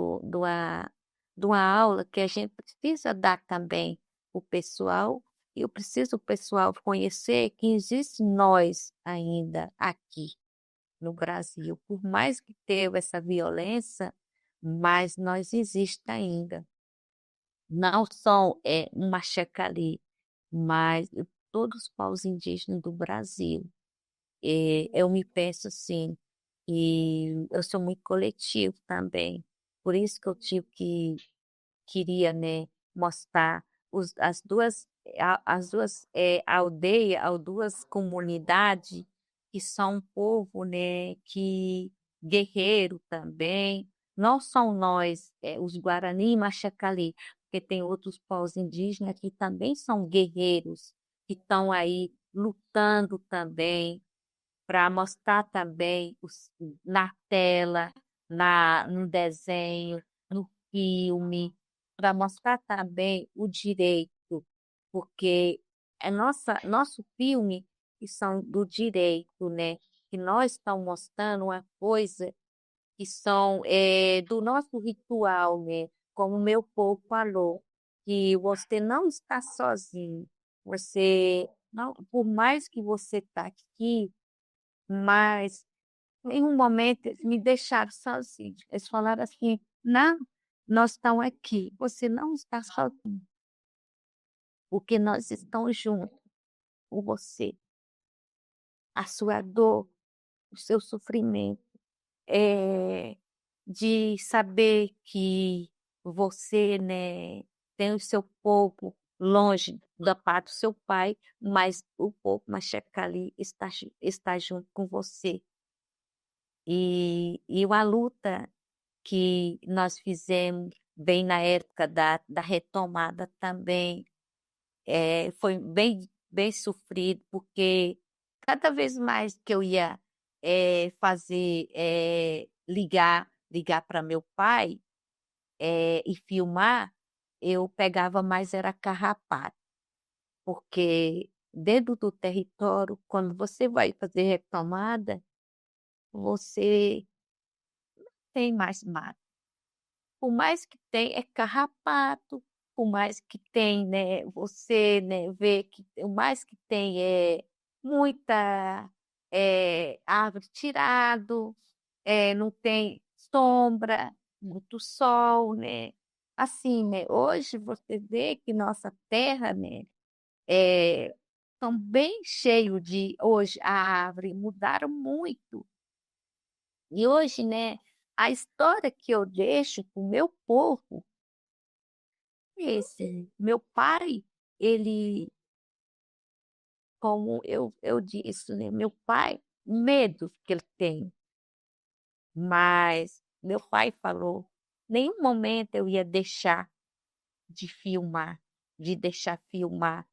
uma aula que a gente precisa dar também o pessoal, e eu preciso o pessoal conhecer que existe nós ainda aqui no Brasil. Por mais que teve essa violência, mas nós existe ainda. Não só uma Machacali, mas todos os povos indígenas do Brasil. Eu me penso assim, e eu sou muito coletivo também. Por isso que eu queria, né, mostrar as duas aldeias, as duas comunidades que são um povo, né, que guerreiro também. Não são nós, os Guarani e Machacali, porque tem outros povos indígenas que também são guerreiros, que estão aí lutando também para mostrar também na tela, no desenho, no filme, para mostrar também o direito, porque nosso filme que são do direito, né? Que nós estamos mostrando uma coisa que são do nosso ritual, né? Como o meu povo falou, que você não está sozinho. Você não, por mais que você está aqui, mas em um momento eles me deixaram sozinho. Eles falaram assim: não, nós estamos aqui, você não está sozinho, porque nós estamos juntos com você. A sua dor, o seu sofrimento, é, de saber que você, né, tem o seu povo longe da parte do seu pai, mas o povo Machacali está junto com você. E uma luta que nós fizemos bem na época da retomada também, foi bem sofrido, porque cada vez mais que eu ia ligar para meu pai e filmar, eu pegava mais era carrapato, porque dentro do território, quando você vai fazer retomada, você tem mais mato. Por mais que tem é carrapato, por mais que tem, né, você, né, vê que o mais que tem é muita, árvore tirado, não tem sombra, muito sol, né. Assim, né, hoje você vê que nossa terra, né, estão bem cheio de hoje a árvore mudaram muito. E hoje, né, a história que eu deixo para o meu povo é esse. Meu pai, ele, como eu disse, né, meu pai, medo que ele tem, mas meu pai falou, nenhum momento eu ia deixar de filmar, de deixar filmar,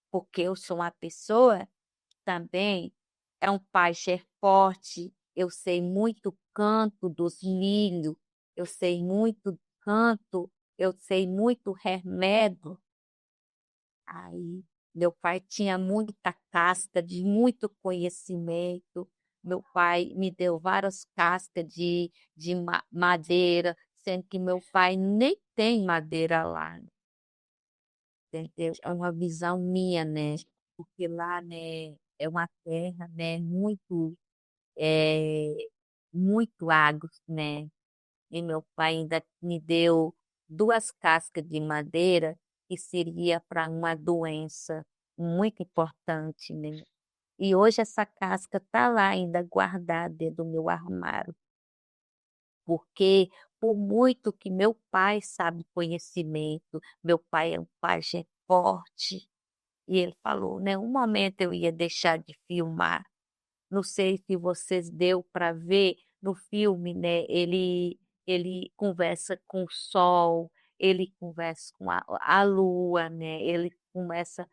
porque eu sou uma pessoa também, é um paixão forte, eu sei muito canto dos milho, eu sei muito canto, eu sei muito remédio. Aí meu pai tinha muita casca de muito conhecimento. Meu pai me deu várias cascas de madeira, sendo que meu pai nem tem madeira lá, entendeu? É uma visão minha, né? Porque lá, né, é uma terra, né, muito, é, muito agro, né? e meu pai ainda me deu 2 cascas de madeira que seria para uma doença muito importante, né. E hoje essa casca está lá ainda guardada dentro do meu armário, porque por muito que meu pai sabe conhecimento, meu pai é um pajé forte, e ele falou: "Nenhum momento eu ia deixar de filmar". Não sei se vocês deu para ver no filme, né, ele conversa com o sol, ele conversa com a lua, né, ele conversa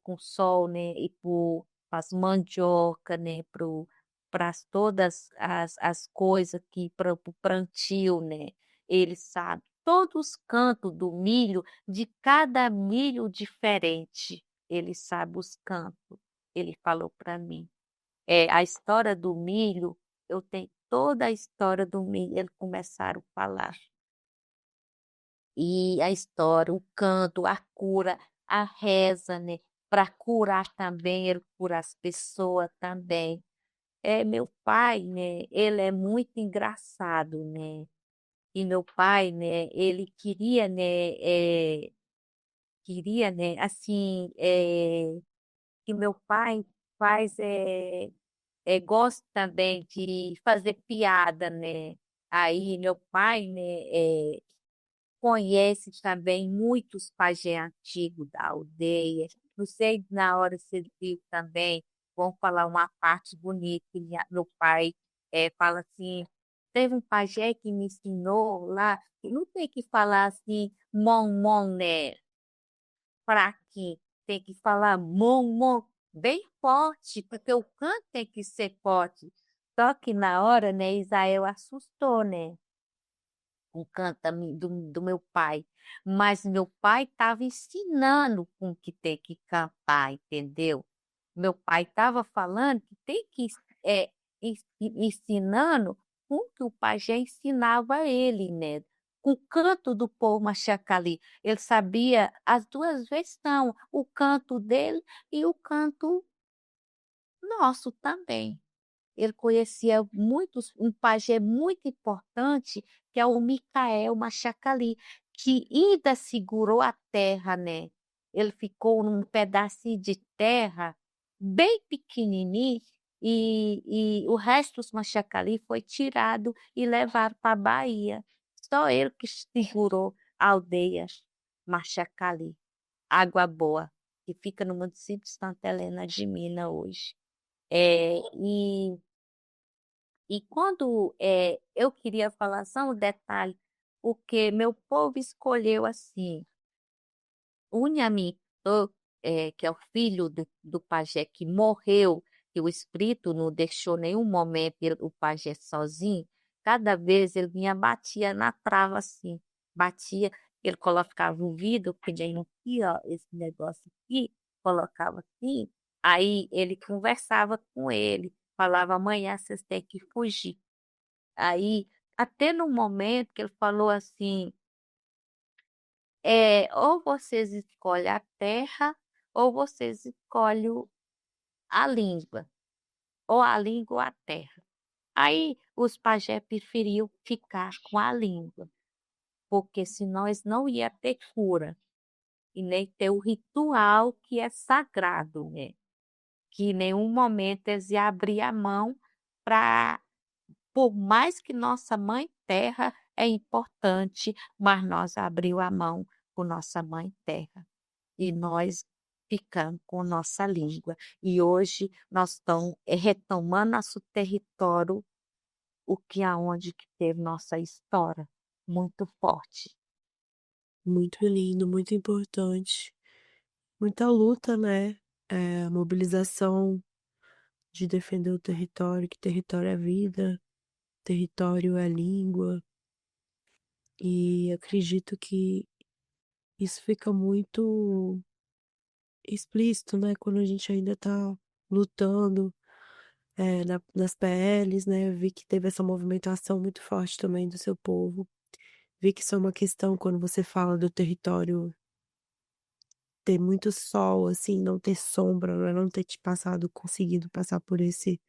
com o sol, né, e para as mandioca, né, para todas as coisas que para o plantio, né, ele sabe todos os cantos do milho, de cada milho diferente, ele sabe os cantos, ele falou para mim. A história do milho, eu tenho toda a história do milho, eles começaram a falar. E a história, o canto, a cura, a reza, né, para curar também, ele cura as pessoas também. Meu pai, né, ele é muito engraçado, né, e meu pai, né, ele queria, né, assim, que meu pai faz, gosto também de fazer piada, né. Aí meu pai, né, conhece também muitos pajé antigo da aldeia. Não sei na hora você viu também, vamos falar uma parte bonita que meu pai, fala assim: "Teve um pajé que me ensinou lá, que não tem que falar assim, mon mon, né, fraquinho, tem que falar mon mon bem forte, porque o canto tem que ser forte". Só que na hora, né, Israel assustou, né, com o canto do meu pai, mas meu pai estava ensinando com que tem que cantar, entendeu. Meu pai estava falando que tem que ensinando com que o pajé ensinava ele, né, com o canto do povo Machacali. Ele sabia as 2 versão, o canto dele e o canto nosso também. Ele conhecia muitos um pajé muito importante, que é o Micael Machacali, que ainda segurou a terra, né. Ele ficou num pedacinho de terra bem pequenininho, e o resto dos Machacali foi tirado e levado para a Bahia. Só ele que segurou a aldeia Machacali, Água Boa, que fica no município de Santa Helena de Minas hoje. Eh, e quando, eu queria falar só um detalhe, porque meu povo escolheu assim, o Nhamitô, que é o filho do pajé que morreu, que o espírito não deixou nenhum momento o pajé sozinho, cada vez ele vinha, batia na trava assim, batia, ele colocava o vidro, que nem aqui ó, esse negócio aqui, colocava assim, aí ele conversava com ele, falava: "Amanhã vocês têm que fugir". Aí, até no momento que ele falou assim, ou vocês escolhem a terra, ou vocês escolhem a língua, ou a língua ou a terra. Aí os pajé preferiu ficar com a língua, porque senão eles não ia ter cura, e nem ter o ritual que é sagrado, né, que em nenhum momento eles iam abrir a mão para. Por mais que nossa mãe terra é importante, mas nós abriu a mão com nossa mãe terra, e nós ficamos com nossa língua. E hoje nós estamos retomando nosso território, o que aonde que teve nossa história muito forte. Muito lindo, muito importante. Muita luta, né, mobilização de defender o território, que território é vida, território é língua, e acredito que isso fica muito explícito, né, quando a gente ainda tá lutando, nas PLs, né, vi que teve essa movimentação muito forte também do seu povo, vi que isso é uma questão quando você fala do território ter muito sol, assim, não ter sombra, né, não ter te passado conseguido passar por esse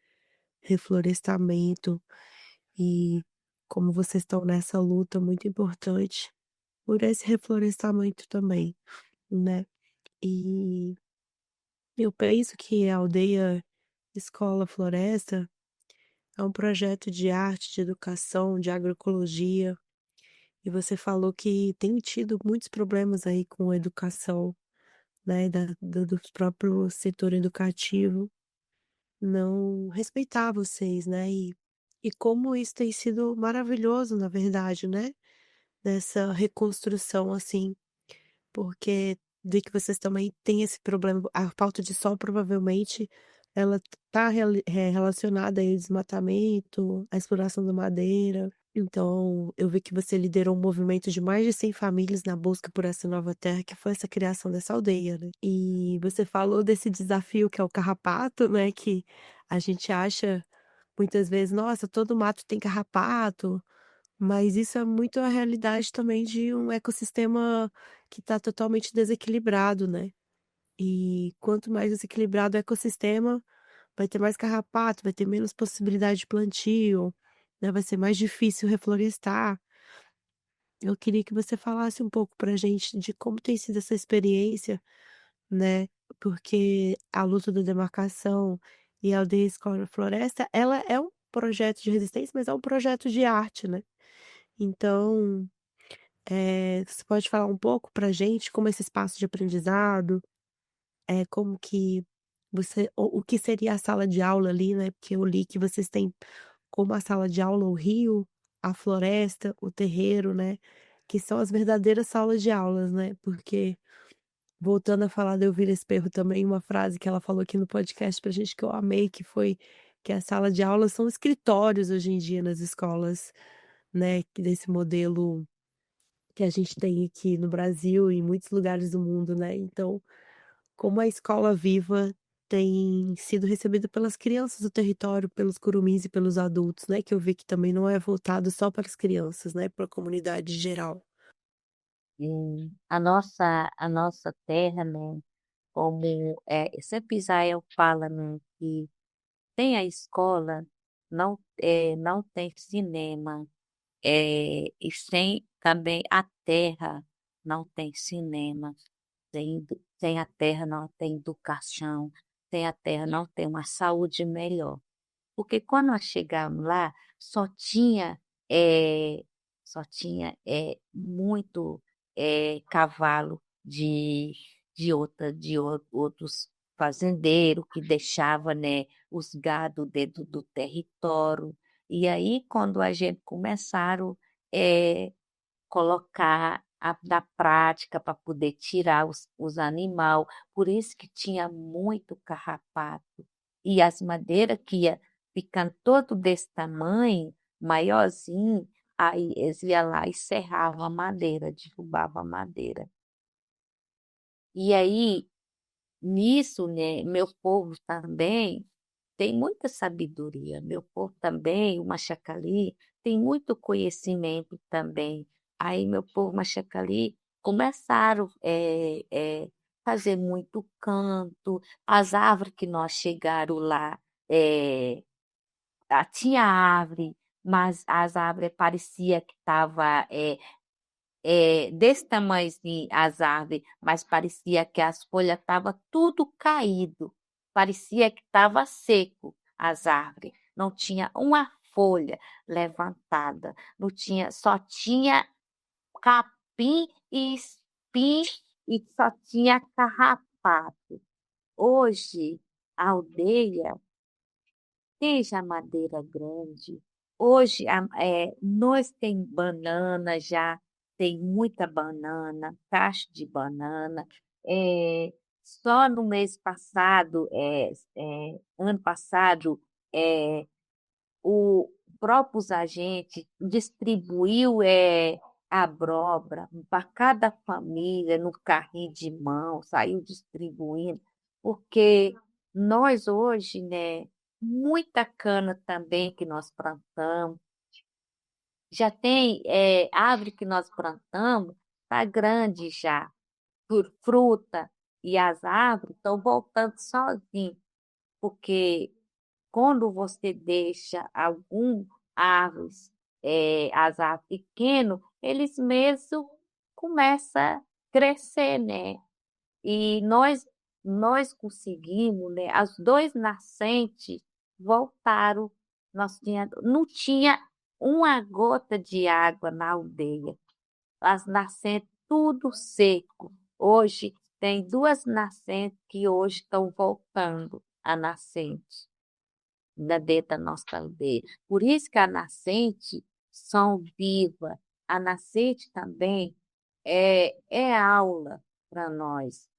reflorestamento, e como vocês estão nessa luta muito importante por esse reflorestamento também, né. E eu penso que a Aldeia Escola Floresta é um projeto de arte, de educação, de agroecologia, e você falou que tem tido muitos problemas aí com a educação, né, do próprio setor educativo não respeitar vocês, né, e como isso tem sido maravilhoso, na verdade, né, nessa reconstrução, assim, porque de que vocês também têm esse problema, a falta de sol provavelmente ela tá relacionada aí ao desmatamento, à exploração da madeira. Então, eu vi que você liderou um movimento de mais de 100 famílias na busca por essa nova terra, que foi essa criação dessa aldeia, né. E você falou desse desafio que é o carrapato, né, que a gente acha muitas vezes: "Nossa, todo mato tem carrapato", mas isso é muito a realidade também de um ecossistema que está totalmente desequilibrado, né. E quanto mais desequilibrado o ecossistema, vai ter mais carrapato, vai ter menos possibilidade de plantio, né, vai ser mais difícil reflorestar. Eu queria que você falasse um pouco pra gente de como tem sido essa experiência, né, porque a luta da demarcação e a Aldeia Escola Floresta, ela é um projeto de resistência, mas é um projeto de arte, né. Então, você pode falar um pouco pra gente como esse espaço de aprendizado, como que você o que seria a sala de aula ali, né, porque eu li que vocês têm como a sala de aula o rio, a floresta, o terreiro, né, que são as verdadeiras salas de aulas, né, porque voltando a falar da Elvira Esperro também, uma frase que ela falou aqui no podcast pra gente que eu amei, que foi que a sala de aula são escritórios hoje em dia nas escolas, né, que desse modelo que a gente tem aqui no Brasil e em muitos lugares do mundo, né. Então, como a escola viva tem sido recebida pelas crianças do território, pelos curumins e pelos adultos, né, que eu vi que também não é voltado só para as crianças, né, para a comunidade geral. A nossa terra, né, como, sempre Israel fala, né, que tem a escola, não tem cinema, e sem também a terra não tem cinema, sem a terra não tem educação, sem a terra não tem uma saúde melhor. Porque quando nós chegamos lá, eh, muito, cavalo de outros fazendeiros que deixava, né, os gado dentro do território. E aí quando a gente começaram, eh, colocar na prática para poder tirar os animal, por isso que tinha muito carrapato. E as madeiras que ia ficando todo desse tamanho, maiorzinho, aí eles iam lá e serravam a madeira, derrubavam a madeira. E aí, nisso, né, meu povo também tem muita sabedoria, meu povo também, o Machacali, tem muito conhecimento também. Aí meu povo Machacali começaram fazer muito canto, as árvores que nós chegaram lá, eh, tinha árvore, mas as árvores parecia que estava desse tamanhozinho as árvores, mas parecia que as folhas estavam tudo caído, parecia que estava seco as árvores, não tinha uma folha levantada, não tinha, só tinha capim e espinho e só tinha carrapato. Hoje, a aldeia tem já madeira grande. Hoje, nós tem banana já, tem muita banana, cacho de banana. Só no mês passado, ano passado, o próprios agentes distribuiu abóbora para cada família no carrinho de mão, saiu distribuindo, porque nós hoje, né, muita cana também que nós plantamos, já tem árvore que nós plantamos, está grande já, por fruta, e as árvores estão voltando sozinhas, porque quando você deixa algum árvores as aves pequenas, eles mesmos começam a crescer, né? E nós conseguimos, né? As dois nascentes voltaram. Não tinha uma gota de água na aldeia. As nascentes tudo seco. Hoje tem duas nascentes que hoje estão voltando a nascente dentro da nossa aldeia. Por isso que a nascente são viva. A nascente também é aula para nós.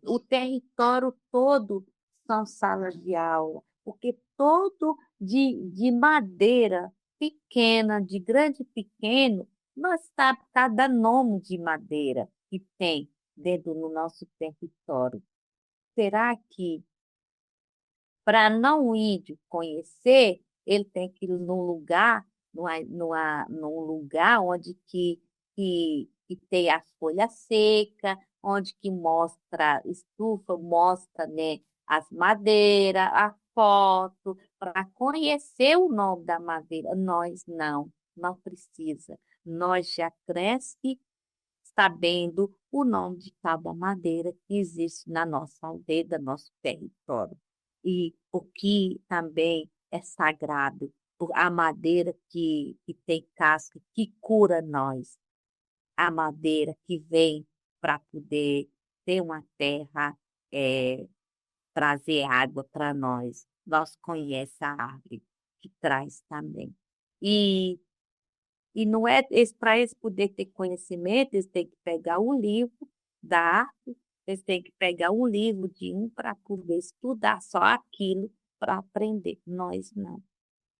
O território todo são salas de aula, porque todo de madeira pequena, de grande e pequeno, nós sabemos cada nome de madeira que tem dentro do nosso território. Será que para não ir de conhecer, ele tem que ir num lugar, num lugar onde que tem as folhas secas, onde que mostra estufa, mostra, né, as madeiras, a foto, para conhecer o nome da madeira. Nós não precisa. Nós já cresce sabendo o nome de cada madeira que existe na nossa aldeia, no nosso território. E o que também é sagrado, a madeira que tem casca, que cura nós, a madeira que vem para poder ter uma terra, é, trazer água para nós. Nós conhecemos a árvore que traz também. E e não é para eles poder ter conhecimento, eles têm que pegar um livro da arte, eles têm que pegar um livro de um para poder estudar só aquilo para aprender. Nós não.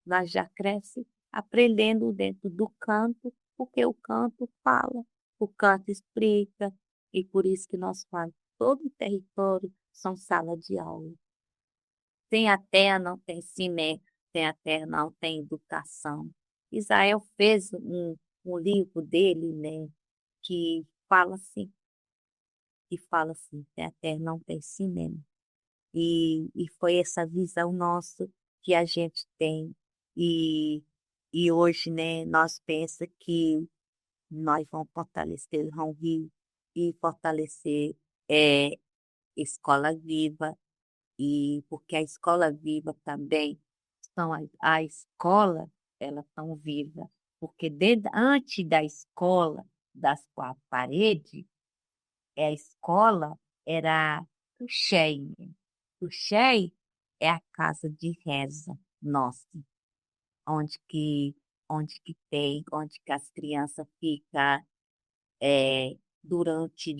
Nós já cresce aprendendo dentro do canto, porque o canto fala, o canto explica, e por isso que nós falamos, todo o território são sala de aula. Sem a terra não tem cimento, sem a terra não tem educação. Israel fez um livro dele, né, que fala assim, sem a terra não tem cimento. E foi essa visão nossa que a gente tem. E, e hoje, né, nós pensamos que nós vamos fortalecer o Rão Rio e fortalecer é, Escola Viva, e porque a escola viva também são a escola, elas estão vivas, porque antes da escola, das quatro paredes, a escola era Tuxéi. Tuxéi é a casa de reza nossa, onde que, onde que as crianças ficam durante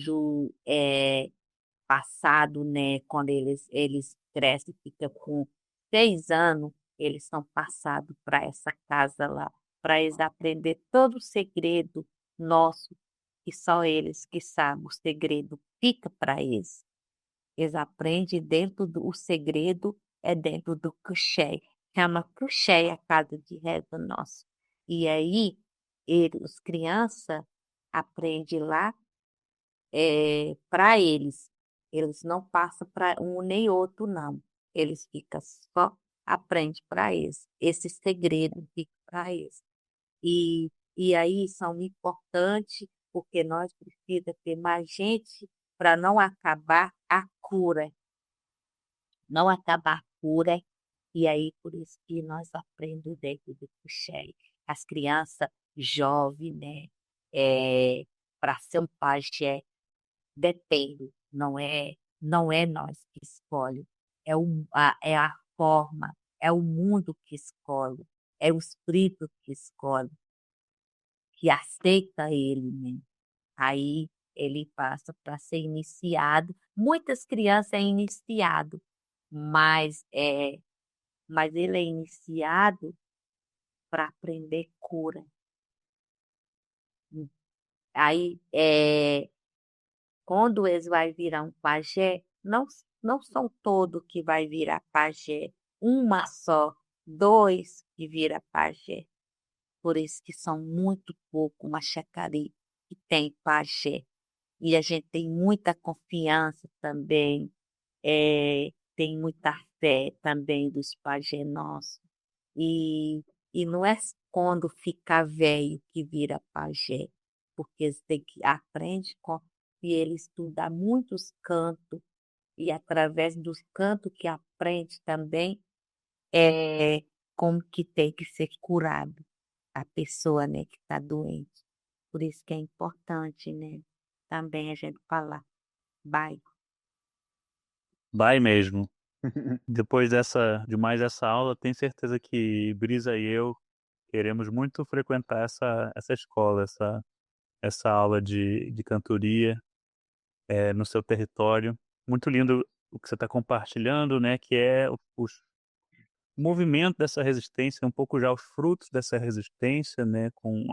passado, né, quando eles crescem, fica com 6 anos, eles são passados para essa casa lá, para eles aprender todo o segredo nosso, que só eles que sabem, o segredo fica para eles. Eles aprendem o segredo é dentro do Cuxé, chama Cuxé a casa de reza nossa. E aí, os crianças aprendem lá para eles. Eles não passam para um nem outro, não. Eles ficam só, aprende para eles. Esse segredo fica para eles. E aí são importantes, porque nós precisamos ter mais gente para não acabar a cura. Não acabar a cura. E aí, por isso que nós aprendemos dentro do Cuxé. As crianças jovens, né? Para ser um pajé, depende, não é nós que escolhe, é a forma, é o mundo que escolhe, é o espírito que escolhe, que aceita ele, né? Aí ele passa para ser iniciado. Muitas crianças é iniciado, mas ele é iniciado para aprender cura. Aí quando eles vai virar um pajé, não são todos que vai virar pajé, uma só, dois que vira pajé. Por isso que são muito pouco uma chacari que tem pajé. E a gente tem muita confiança também, tem muita fé também dos pajé nossos. E não é quando ficar velho que vira pajé, porque eles têm que aprende e ele estuda muitos cantos e através dos cantos que aprende também é como que tem que ser curado a pessoa, né, que está doente. Por isso que é importante, né, também a gente falar. Bye. Vai mesmo. Depois de mais essa aula, tenho certeza que Brisa e eu queremos muito frequentar essa escola, essa aula de cantoria no seu território. Muito lindo o que você está compartilhando, né? Que é o movimento dessa resistência, um pouco já os frutos dessa resistência, né? Com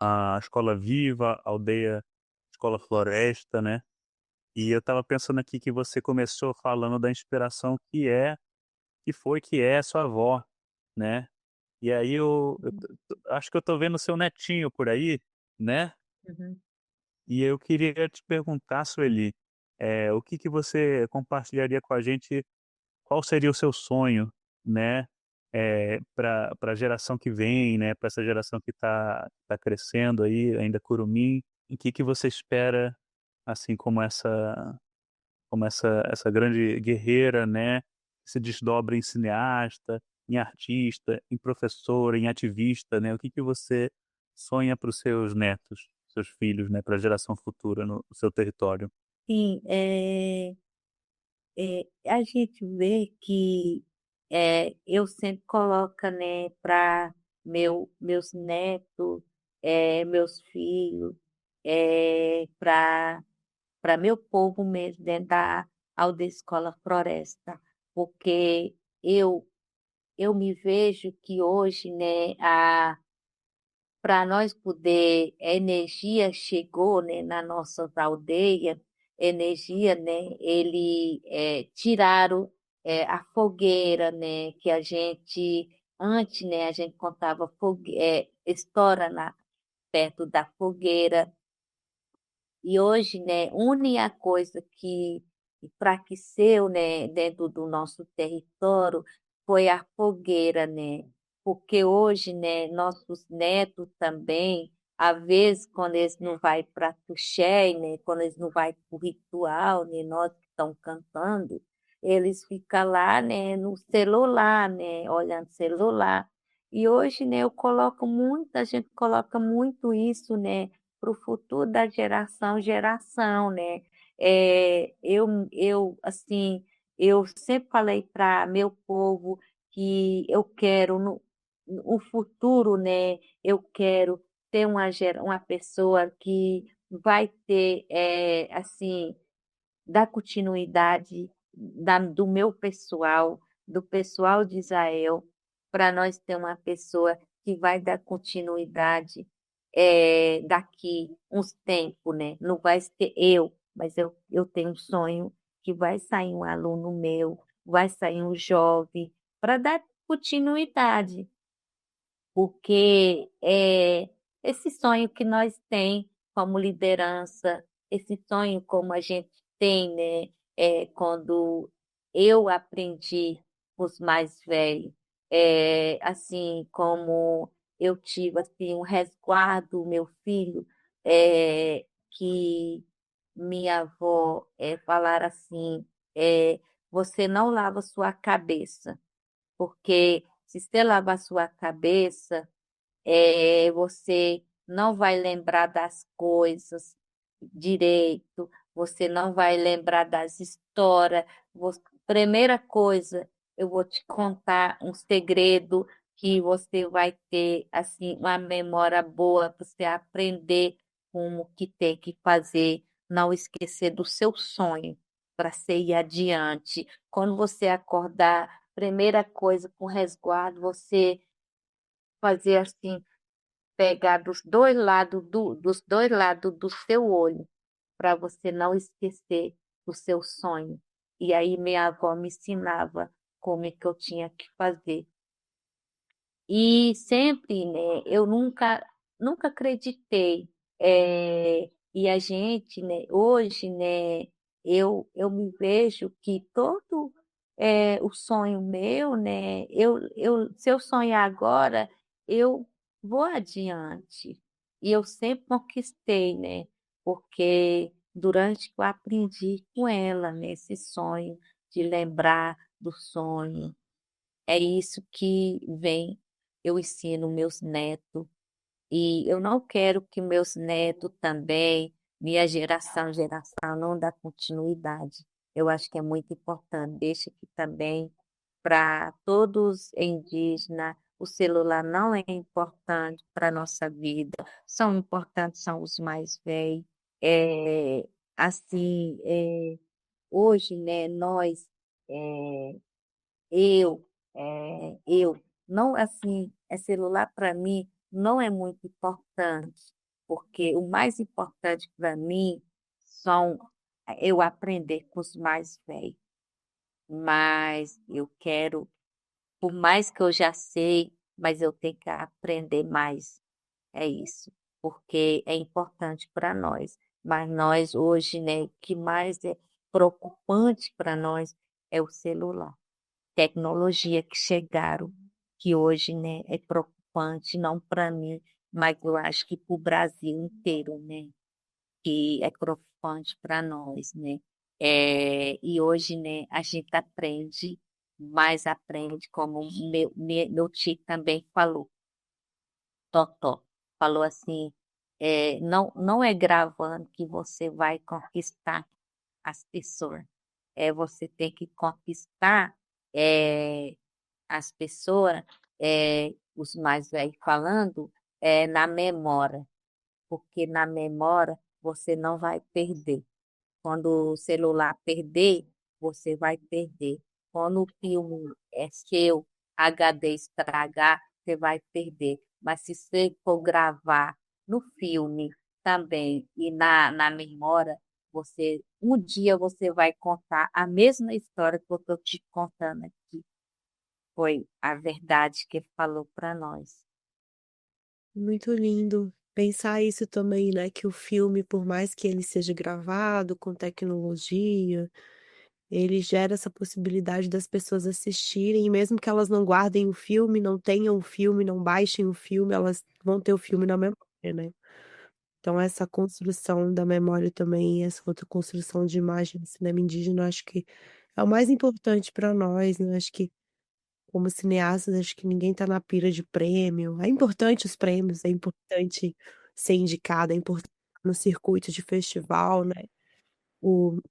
a Escola Viva, a Aldeia Escola Floresta, né? E eu estava pensando aqui que você começou falando da inspiração que é sua avó, né? E aí acho que eu tô vendo o seu netinho por aí, né? Uhum. E eu queria te perguntar, Sueli, o que que você compartilharia com a gente, qual seria o seu sonho, né? Para a geração que vem, né? Para essa geração que tá crescendo aí, ainda curumim, o que que você espera, assim como essa grande guerreira, né, que se desdobra em cineasta, em artista, em professora, em ativista, né? O que que você sonha para os seus netos, seus filhos, né, para a geração futura no seu território? Sim, a gente vê que eu sempre coloco, né, para meus netos, meus filhos, para meu povo mesmo, dentro da Aldeia Escola Floresta, porque eu, eu me vejo que hoje, né, para nós poder, a energia chegou, né, na nossa aldeia, energia, né, tiraram a fogueira, né, que a gente, antes, né, a gente contava história perto da fogueira, e hoje, né, une a coisa que enfraqueceu, né, dentro do nosso território foi a fogueira, né? Porque hoje, né, nossos netos também, às vezes, quando eles não vão para Tuxé, né, quando eles não vão para o ritual, né, nós que estamos cantando, eles ficam lá, né, no celular, né, olhando celular. E hoje, né, a gente coloca muito isso, né, para o futuro da geração, né? Assim, eu sempre falei para meu povo que eu quero no futuro, né? Eu quero ter uma pessoa que vai ter, assim, dar continuidade do meu pessoal, do pessoal de Israel, para nós ter uma pessoa que vai dar continuidade daqui uns tempos, né? Não vai ser eu, mas eu tenho um sonho que vai sair um aluno meu, vai sair um jovem, para dar continuidade, porque esse sonho que nós tem como liderança, esse sonho como a gente tem, né, quando eu aprendi com os mais velhos, assim como eu tive assim um resguardo, meu filho, que minha avó falar assim, você não lava sua cabeça, porque se você lavar a sua cabeça, você não vai lembrar das coisas direito, você não vai lembrar das histórias. Primeira coisa, eu vou te contar um segredo que você vai ter assim uma memória boa para você aprender como que tem que fazer, não esquecer do seu sonho para você ir adiante. Quando você acordar, primeira coisa com resguardo, você fazer assim, pegar dos dois lados do seu olho, para você não esquecer do seu sonho. E aí minha avó me ensinava como é que eu tinha que fazer. E sempre, né, eu nunca acreditei. E a gente, né, hoje, né, eu me vejo que todo o sonho meu, né, se eu sonhar agora, eu vou adiante. E eu sempre conquistei, né? Porque durante que eu aprendi com ela, nesse sonho, de lembrar do sonho. É isso que vem, eu ensino meus netos. E eu não quero que meus netos também, minha geração, não dá continuidade. Eu acho que é muito importante. Deixa aqui também para todos indígenas, o celular não é importante para a nossa vida. São importantes, são os mais velhos. É, assim, hoje, né, nós, é, eu, eu, não assim, celular para mim não é muito importante, porque o mais importante para mim são eu aprender com os mais velhos. Mas eu quero, por mais que eu já sei, mas eu tenho que aprender mais. É isso, porque é importante para nós. Mas nós hoje, né, o que mais é preocupante para nós é o celular. Tecnologia que chegaram, que hoje, né, é preocupante, não para mim, mas eu acho que para o Brasil inteiro, né, que é preocupante para nós, né. E hoje, né, a gente aprende, mais aprende, como meu tio também falou, Totó, falou assim, não é gravando que você vai conquistar as pessoas, você tem que conquistar é, as pessoas, os mais velhos falando, na memória, porque na memória você não vai perder. Quando o celular perder, você vai perder. Quando o filme é seu, HD estragar, você vai perder. Mas se você for gravar no filme também e na memória, um dia você vai contar a mesma história que eu estou te contando aqui. Foi a verdade que ele falou para nós. Muito lindo pensar isso também, né, que o filme, por mais que ele seja gravado com tecnologia, ele gera essa possibilidade das pessoas assistirem, e mesmo que elas não guardem o filme, não tenham o filme, não baixem o filme, elas vão ter o filme na memória, né. Então essa construção da memória também, essa outra construção de imagem do cinema indígena, eu acho que é o mais importante para nós, né, acho que como cineastas, acho que ninguém tá na pira de prêmio. É importante os prêmios, é importante ser indicado, é importante no circuito de festival, né.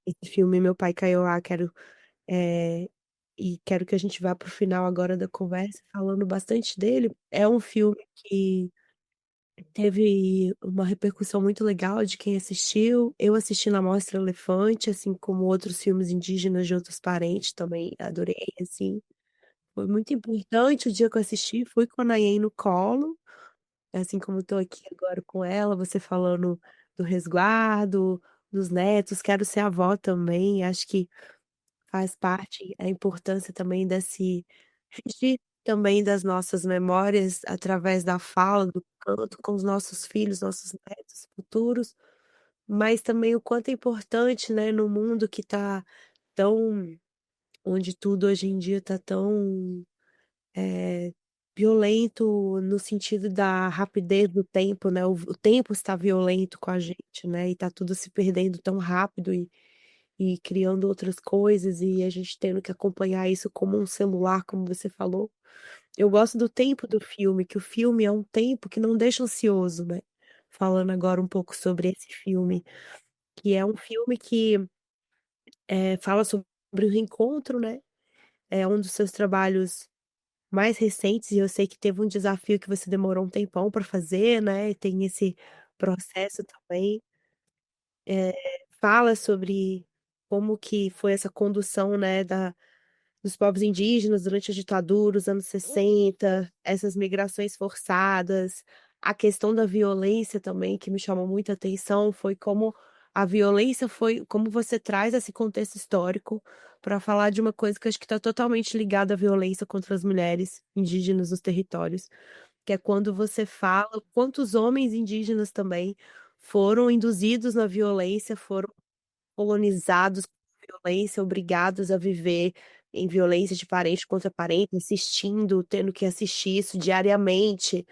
Esse filme Meu Pai Kaiowá, eh, quero que a gente vá para o final agora da conversa falando bastante dele. É um filme que teve uma repercussão muito legal de quem assistiu. Eu assisti na Mostra Elefante, assim como outros filmes indígenas de outros parentes também adorei, assim. Foi muito importante o dia que eu assisti, fui com a Nayem no colo, assim como estou aqui agora com ela, você falando do resguardo, dos netos, quero ser avó também, acho que faz parte a importância também desse registro também das nossas memórias através da fala, do canto com os nossos filhos, nossos netos futuros, mas também o quanto é importante, né, no mundo que tá tão onde tudo hoje em dia tá tão eh, violento no sentido da rapidez do tempo, né, o tempo está violento com a gente, né, e tá tudo se perdendo tão rápido e criando outras coisas, e a gente tendo que acompanhar isso como um celular, como você falou. Eu gosto do tempo do filme, que o filme é um tempo que não deixa ansioso, né. Falando agora um pouco sobre esse filme, que é um filme que, fala sobre o reencontro, né, é um dos seus trabalhos mais recentes, e eu sei que teve um desafio que você demorou um tempão para fazer, né, e tem esse processo também. Eh, Fala sobre como que foi essa condução, né, dos povos indígenas durante a ditadura, os anos 60, essas migrações forçadas, a questão da violência também que me chamou muita atenção, foi como a violência foi como você traz esse contexto histórico para falar de uma coisa que eu acho que está totalmente ligada à violência contra as mulheres indígenas nos territórios, que é quando você fala quantos homens indígenas também foram induzidos na violência, foram colonizados por violência, obrigados a viver em violência de parente contra parente, assistindo, tendo que assistir isso diariamente.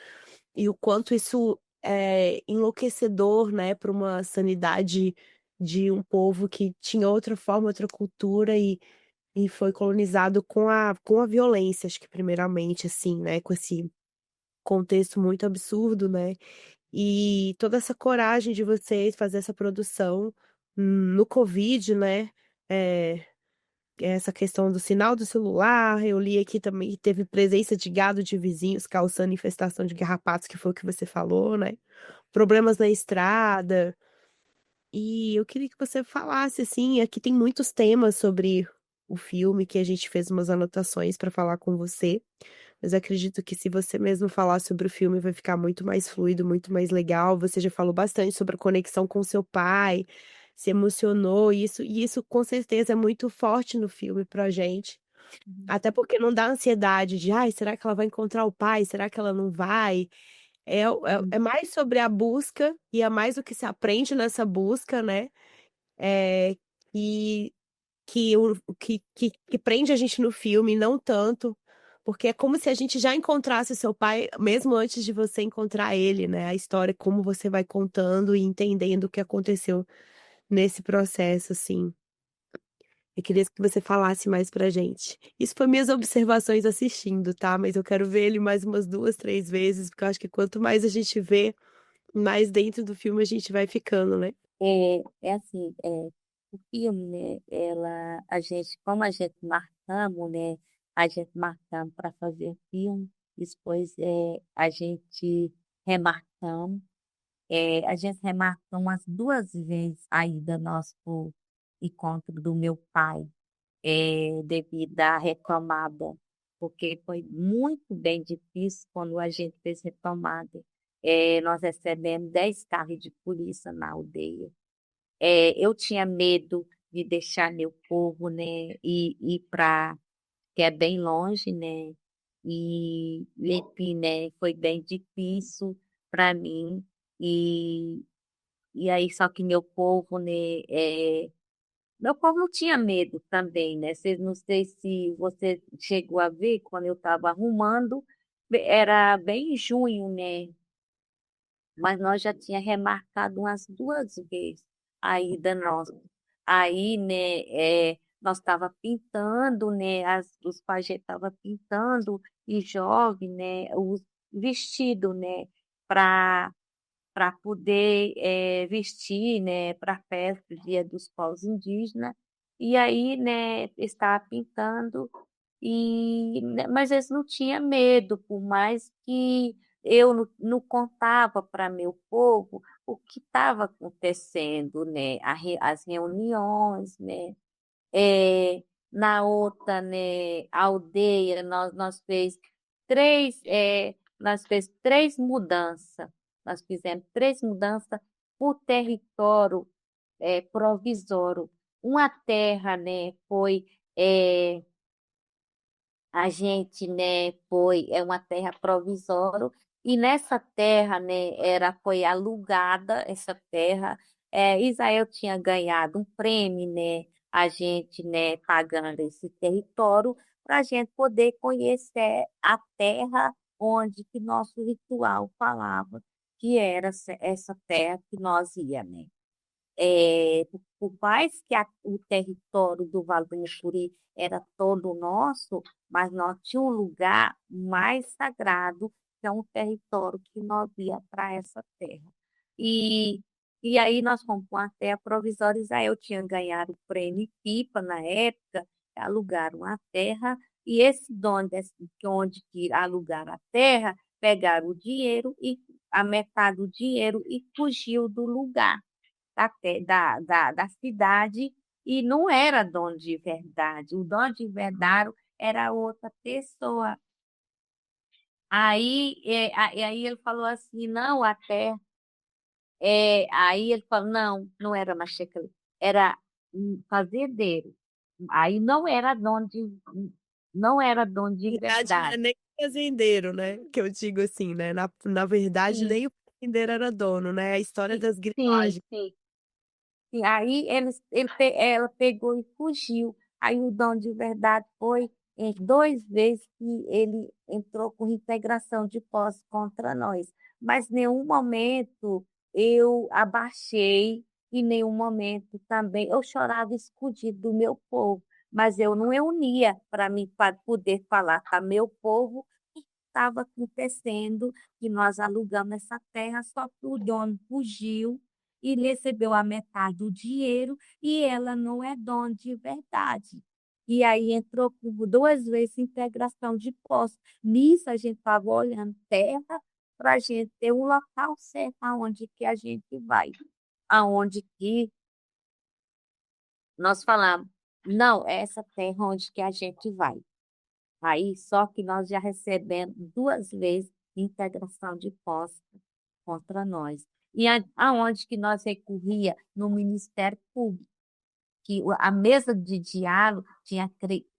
e o quanto isso é enlouquecedor, né, para uma sanidade de um povo que tinha outra forma, outra cultura e foi colonizado com a violência, acho que primeiramente, assim, né, com esse contexto muito absurdo, né, e toda essa coragem de vocês fazer essa produção no Covid, né, eh, essa questão do sinal do celular, eu li aqui também que teve presença de gado de vizinhos causando infestação de garrapatos, que foi o que você falou, né, problemas na estrada, e eu queria que você falasse, assim, aqui tem muitos temas sobre o filme que a gente fez umas anotações para falar com você, mas acredito que se você mesmo falar sobre o filme vai ficar muito mais fluido, muito mais legal. Você já falou bastante sobre a conexão com seu pai, se emocionou, e isso com certeza é muito forte no filme pra gente. Até porque não dá ansiedade de: "Ai, será que ela vai encontrar o pai? Será que ela não vai?". É mais sobre a busca e é mais o que se aprende nessa busca, né, eh, e que prende a gente no filme, não tanto, porque é como se a gente já encontrasse seu pai mesmo antes de você encontrar ele, né, a história, como você vai contando e entendendo o que aconteceu nesse processo, assim. Eu queria que você falasse mais pra gente. Isso foi minhas observações assistindo, tá, mas eu quero ver ele mais umas 2, 3 vezes, porque eu acho que quanto mais a gente vê, mais dentro do filme a gente vai ficando, né. É assim, o filme, né, como a gente marcamos, né, a gente marcamos para fazer filme, depois a gente remarcamos, a gente remarcou umas 2 vezes a ida nosso pro encontro do meu pai, devido à retomada, porque foi muito bem difícil quando a gente fez retomada. Nós recebemos 10 carros de polícia na aldeia. Eu tinha medo de deixar meu povo, né, e ir para que é bem longe, né, e enfim, né, foi bem difícil para mim, e aí só que meu povo não tinha medo também, né, não sei se você chegou a ver quando eu estava arrumando, era bem em junho, né, mas nós já tinha remarcado umas 2 vezes a ida nossa. Aí, né, nós estava pintando, né, os pajés estava pintando e jovem, né, os vestido, né, para poder vestir, né, para a festa do Dia dos Povos Indígenas. E aí, né, estava pintando né, mas eles não tinham medo, por mais que eu não contava para meu povo o que estava acontecendo, né, as reuniões, né. Na outra, né, aldeia, nós fez 3 mudanças. Nós fizemos 3 mudanças por território, provisório. Uma terra, né, foi, eh a gente, né, é uma terra provisória e nessa terra, né, foi alugada essa terra. Israel tinha ganhado um prêmio, né, a gente, né, pagando esse território para a gente poder conhecer a terra onde que nosso ritual falava que era essa terra que nós ia, né. Por mais que o território do Vale do Mucuri era todo nosso, mas nós tinha um lugar mais sagrado, que é um território que nós ia para essa terra. E, e aí nós fomos com a terra provisória. Israel tinha ganhado o prêmio Pipa na época, alugaram a terra, e esse dono onde que alugaram a terra, pegaram o dinheiro e a metade do dinheiro e fugiu do lugar da cidade e não era dono de verdade. O dono de verdade era outra pessoa. Aí ele falou assim, não, aí ele falou, não, não era Machecali, era um fazendeiro. Aí não era dono de Na verdade, não é verdade. nem fazendeiro, né, que eu digo assim, né, na verdade Sim, nem o fazendeiro era dono, né, a história das sim, grilagens. sim. Sim, aí ela pegou e fugiu. Aí o dono de verdade foi em 2 vezes que ele entrou com integração de posse contra nós, mas nenhum momento eu abaixei, em nenhum momento também eu chorava escondido do meu povo, mas eu não reunia para mim para poder falar para meu povo que estava acontecendo, que nós alugamos essa terra, só que o dono fugiu e recebeu a metade do dinheiro e ela não é dona de verdade. E aí entrou por 2 vezes integração de posse. Nisso a gente estava olhando terra para a gente ter um local certo aonde que a gente vai. Aonde que nós falamos, não, é essa terra onde que a gente vai. Aí, só que nós já recebemos 2 vezes integração de posse contra nós. E aonde que nós recorria? No Ministério Público, que a mesa de diálogo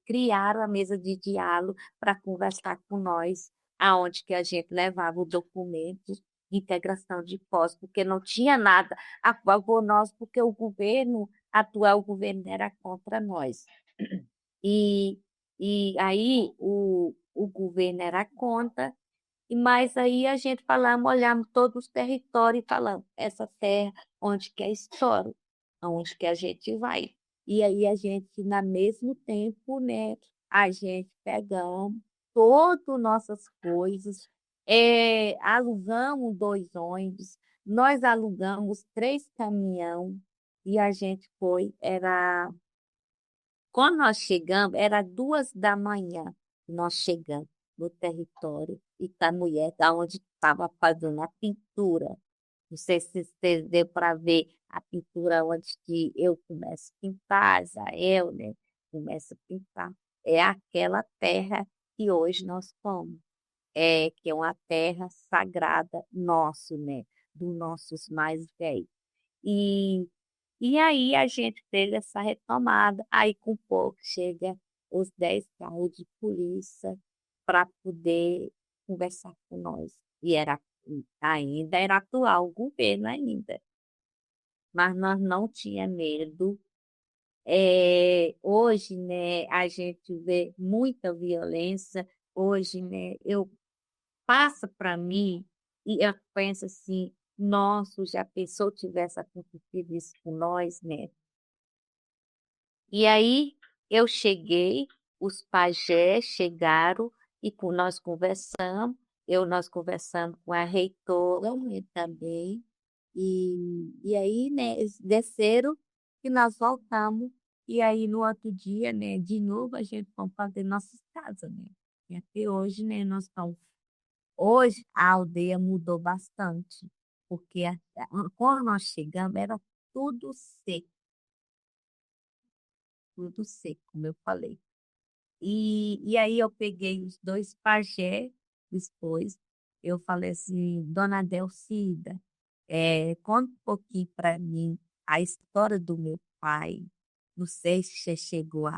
criaram a mesa de diálogo para conversar com nós, aonde que a gente levava o documento de integração de posse, porque não tinha nada a favor nós, porque o atual governo era contra nós. E, e aí o governo era contra, mas aí a gente falamos, olhamos todos os territórios e falamos, essa terra, onde que é história, aonde que a gente vai. E aí a gente, na mesmo tempo, né, a gente pegamos todas nossas coisas, alugamos 2 ônibus, nós alugamos 3 caminhão e a gente foi, quando nós chegamos, era 2 da manhã, nós chegamos no território e a mulher da onde estava fazendo a pintura. Não sei se você deu para ver a pintura onde que eu começo a pintar, Israel, né? Começa a pintar. É aquela terra que hoje nós estamos. Que é uma terra sagrada nosso, né? Dos nossos mais velhos. E e aí a gente teve essa retomada. Aí com pouco chega os 10 carros de polícia para poder conversar com nós. E ainda era atual o governo ainda. Mas nós não tinha medo. Hoje, né, a gente vê muita violência. Hoje, né, eu passa para mim e eu penso assim, nossa, já pensou tivesse acontecido isso com nós, né? E aí eu cheguei, os pajés chegaram e nós conversamos. Nós conversamos com a reitora né, também. E aí, né, eles desceram e nós voltamos. E aí, no outro dia, né, de novo, a gente vamos fazer nossas casas, né? E até hoje, né, nós estamos. Hoje, a aldeia mudou bastante, porque quando nós chegamos, era tudo seco, tudo seco, como eu falei. E aí eu peguei os 2 pajés depois, eu falei assim, Dona Delcida, conta um pouquinho para mim a história do meu pai. Não sei se você chegou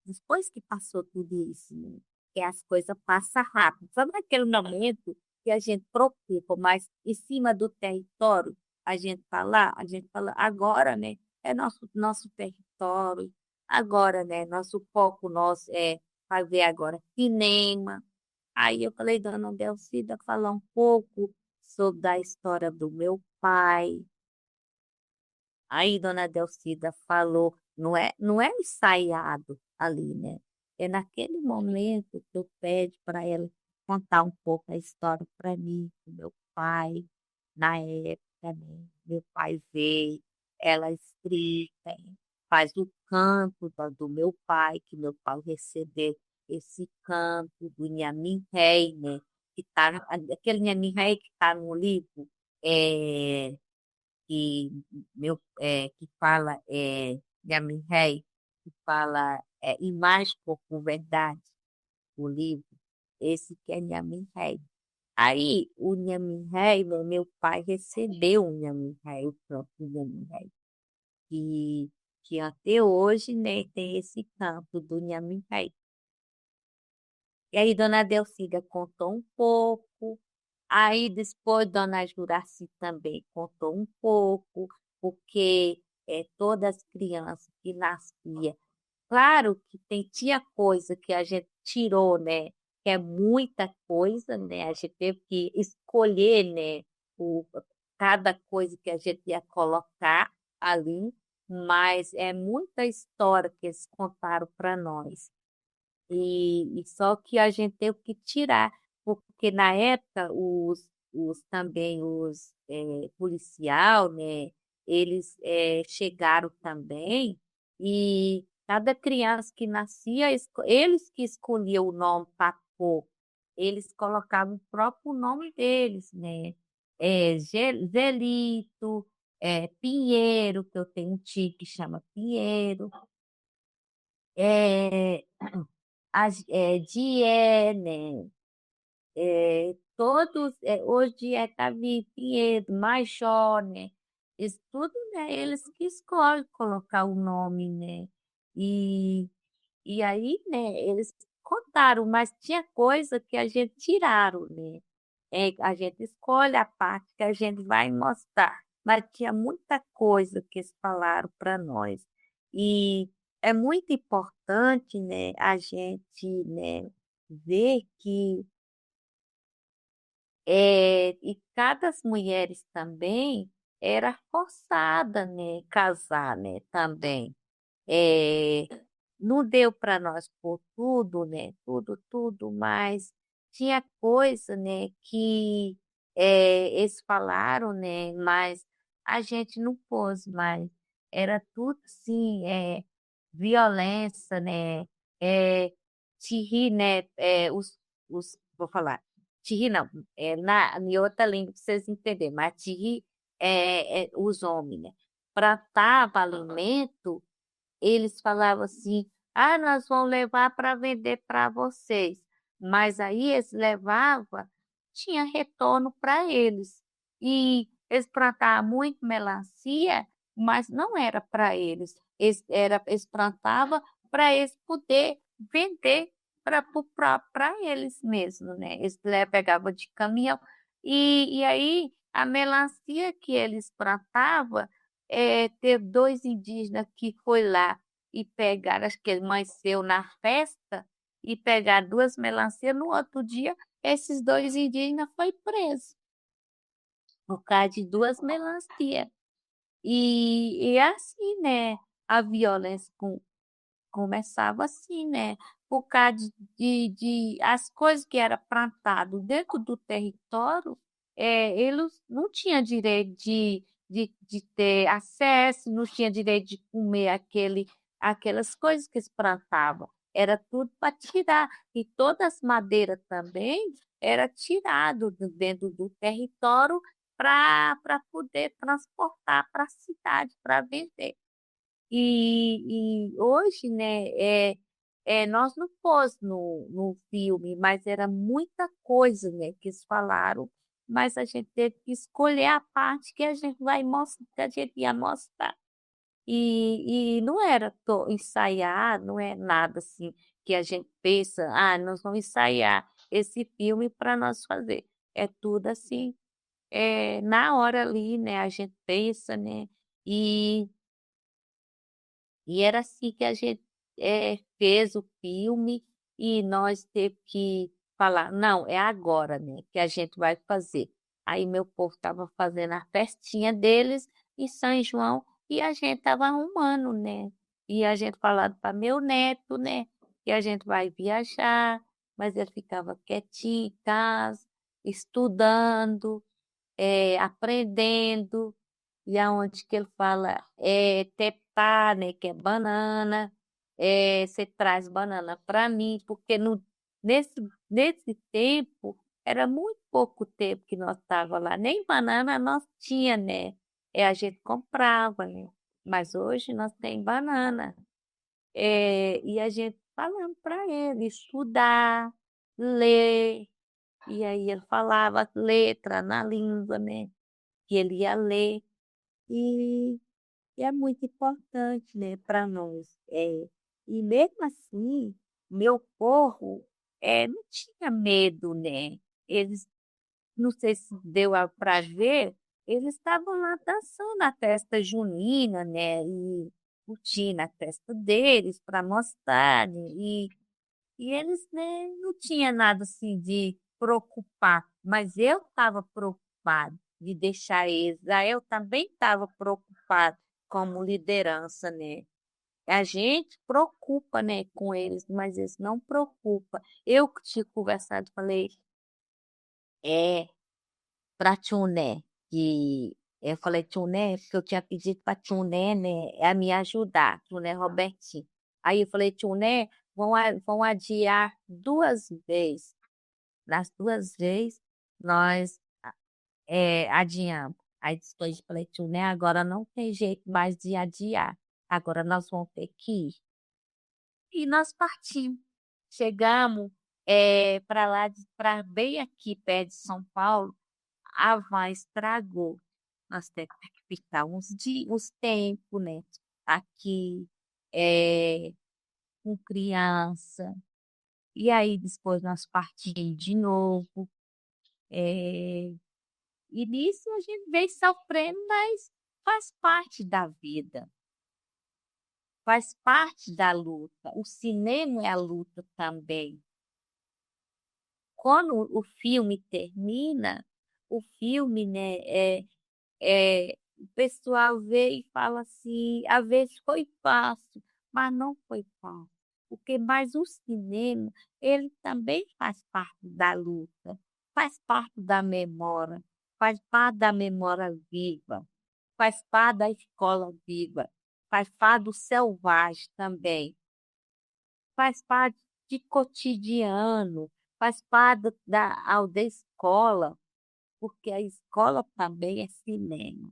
depois que passou tudo isso, né? Que as coisas passam rápido. Sabe aquele momento que a gente preocupa, mas em cima do território, a gente fala agora, né? É nosso território, agora, né? Nosso foco nosso vai ver agora cinema. Aí eu falei, Dona Delcida, falar um pouco sobre a história do meu pai. Aí Dona Delcida falou, não é ensaiado ali, né? É naquele momento que eu pede para ela contar um pouco a história para mim, do meu pai, na época, né? Meu pai veio, ela explica, faz o canto do meu pai, que meu pai recebeu esse canto do Nhamin Rei, né? Que tá, aquele Nhamin Rei que está no livro, é, que fala Nhamin Rei, que fala Imagem por Verdade, o livro, esse que é Nhamin Rei. Aí, o Nhamin Rei, meu pai recebeu o Nhamin Rei, o próprio Nhamin Rei, que até hoje né, tem esse campo do Nhamin Rei. E aí, Dona Delcida contou um pouco. Aí, depois, Dona Juraci também contou um pouco, porque todas as crianças que nasciam claro que tinha coisa que a gente tirou, né? Que é muita coisa, né? A gente teve que escolher, né? O, cada coisa que a gente ia colocar ali, mas é muita história que eles contaram para nós. E só que a gente teve que tirar, porque na época também os policial, né, eles chegaram também e cada criança que nascia, eles que escolhiam o nome para pôr, eles colocavam o próprio nome deles, né? Zelito, Pinheiro, que eu tenho um tio que chama Pinheiro, é, Die, né? Todos, hoje é Davi, Pinheiro, Major, né? Isso tudo, né? Eles que escolhem colocar o nome, né? E, e aí, né? Eles contaram, mas tinha coisa que a gente tiraram, né? A gente escolhe a parte que a gente vai mostrar, mas tinha muita coisa que eles falaram para nós. E é muito importante, né? A gente, né? Ver que e cada mulheres também era forçada, né, casar, né, também. É, não deu para nós por tudo, né, tudo, mas tinha coisa, né, que eles falaram, né, mas a gente não pôs mais. Era tudo assim, violência, né, é, te rir, né, vou falar, te rir não, em outra língua pra vocês entenderem, mas te rir os homens, né, plantava alimento, eles falavam assim: ah, nós vamos levar para vender para vocês. Mas aí eles levavam, tinha retorno para eles. E eles plantavam muito melancia, mas não era para eles. Eles plantavam para eles poder vender para eles mesmos, né? Eles pegavam de caminhão. E aí a melancia que eles plantavam teve 2 indígenas que foi lá e pegaram, acho que ele amanheceu na festa, e pegaram 2 melancias. No outro dia, esses 2 indígenas foi preso por causa de 2 melancias. E é assim, né? A violência começava assim, né? Por causa de as coisas que eram plantadas dentro do território, eles não tinham direito de ter acesso, não tinham direito de comer aquelas coisas que eles plantavam. Era tudo para tirar. E todas as madeiras também era tirado dentro do território para poder transportar para a cidade, para vender. E hoje, né, nós não pôs no filme, mas era muita coisa, né, que eles falaram, mas a gente teve que escolher a parte que a gente vai mostrar, que a gente ia mostrar. E não era ensaiar, não é nada assim que a gente pensa, ah, nós vamos ensaiar esse filme para nós fazer. É tudo assim, na hora ali, né, a gente pensa, né, e era assim que a gente fez o filme e nós teve que falar, não, é agora, né, que a gente vai fazer. Aí meu povo estava fazendo a festinha deles em São João e a gente estava arrumando, né? E a gente falando para meu neto, né, que a gente vai viajar, mas ele ficava quietinho em casa, estudando, aprendendo. E aonde que ele fala tepá, né, que é banana, você traz banana para mim, porque nesse, nesse tempo era muito pouco tempo que nós estávamos lá, nem banana nós tinha, né? A gente comprava, né? Mas hoje nós tem banana. E a gente falando para ele estudar, ler, e aí ele falava letra na língua, né? Que ele ia ler. E, e é muito importante, né, para nós. E mesmo assim, meu povo não tinha medo, né? Eles, não sei se deu para ver, eles estavam lá dançando na festa junina, né? E curtir na festa deles para mostrar, né? E eles, né, não tinha nada assim de preocupar, mas eu estava preocupada de deixar eles. Aí eu também estava preocupada como liderança, né? A gente preocupa, né, com eles, mas eles não preocupam. Eu que tinha conversado, falei, é, para Tchuné, que eu falei, Tchuné, porque eu tinha pedido para Tchuné, né, a me ajudar, Tchuné Robertinho. Aí eu falei, Tchuné, vão adiar 2 vezes. Das 2 vezes, nós adiamos. Aí depois eu falei, Tchuné, agora não tem jeito mais de adiar. Agora nós vamos ter que ir. E nós partimos. Chegamos para lá, para bem aqui perto de São Paulo, a van estragou. Nós temos que ficar uns dias, uns tempos, né? Aqui, com criança. E aí depois nós partimos de novo. É, e nisso a gente vem sofrendo, mas faz parte da vida, faz parte da luta. O cinema é a luta também. Quando o filme termina, o filme, né, o pessoal vê e fala assim, às vezes foi fácil, mas não foi fácil. Porque mais o cinema, ele também faz parte da luta, faz parte da memória, faz parte da memória viva, faz parte da escola viva, faz parte do selvagem também, faz parte de cotidiano, faz parte da escola, porque a escola também é cinema.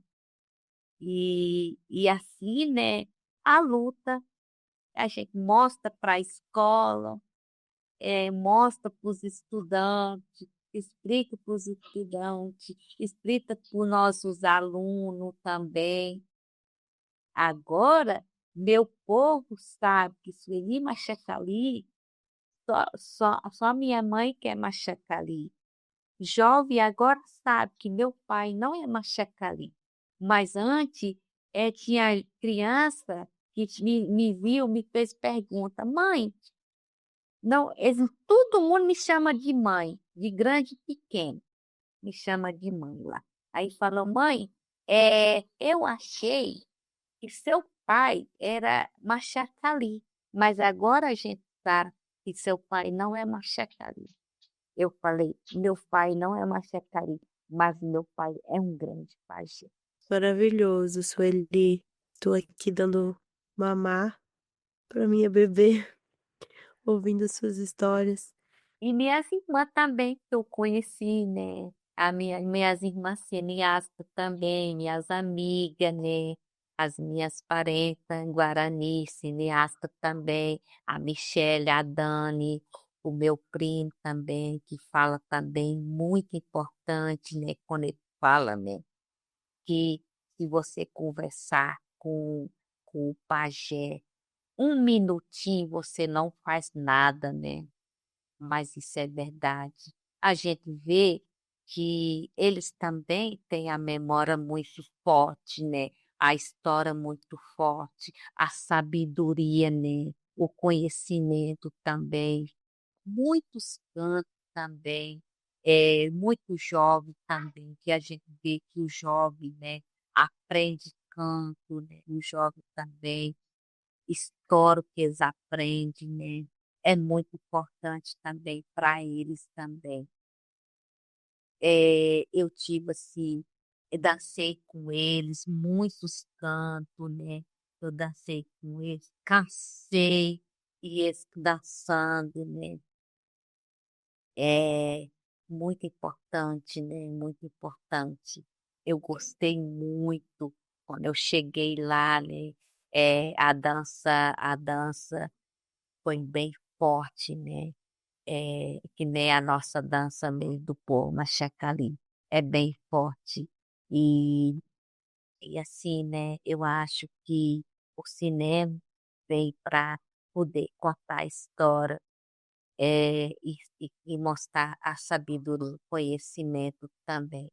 E assim, né, a luta, a gente mostra para a escola, mostra para os estudantes, explica para os estudantes, explica para os nossos alunos também. Agora, meu povo sabe que Sueli Machacali, só minha mãe que é Machacali. Jovem agora sabe que meu pai não é Machacali, mas antes tinha criança que me viu, me fez pergunta, mãe, não, todo mundo me chama de mãe, de grande e pequeno, me chama de mãe lá. Aí falou, mãe, eu achei que seu pai era Machacali, mas agora a gente sabe que seu pai não é Machacali. Eu falei, meu pai não é Machacali, mas meu pai é um grande pajé. Maravilhoso, Sueli. Tô aqui dando mamar pra minha bebê, ouvindo suas histórias. E minhas irmãs também, que eu conheci, né? Minhas irmãs cineastas também, minhas amigas, né? As minhas parentes em Guarani, cineasta também, a Michelle, a Dani, o meu primo também, que fala também, muito importante, né? Quando ele fala, né? Que se você conversar com o pajé, 1 minutinho você não faz nada, né? Mas isso é verdade. A gente vê que eles também têm a memória muito forte, né? A história muito forte, a sabedoria, né? O conhecimento também. Muitos cantos também, muito jovem também, que a gente vê que o jovem, né, aprende canto, né? O jovem também história que eles aprendem, né? É muito importante também para eles também. Eu tive assim, eu dancei com eles, muitos cantos, né? Eu dancei com eles, cansei e eles dançando, né? É muito importante, né? Muito importante. Eu gostei muito quando eu cheguei lá, né? A dança foi bem forte, né? Que nem a nossa dança mesmo do povo Machacali. É bem forte. E, e assim, né? Eu acho que o cinema veio para poder contar a história e mostrar a sabedoria, o conhecimento também.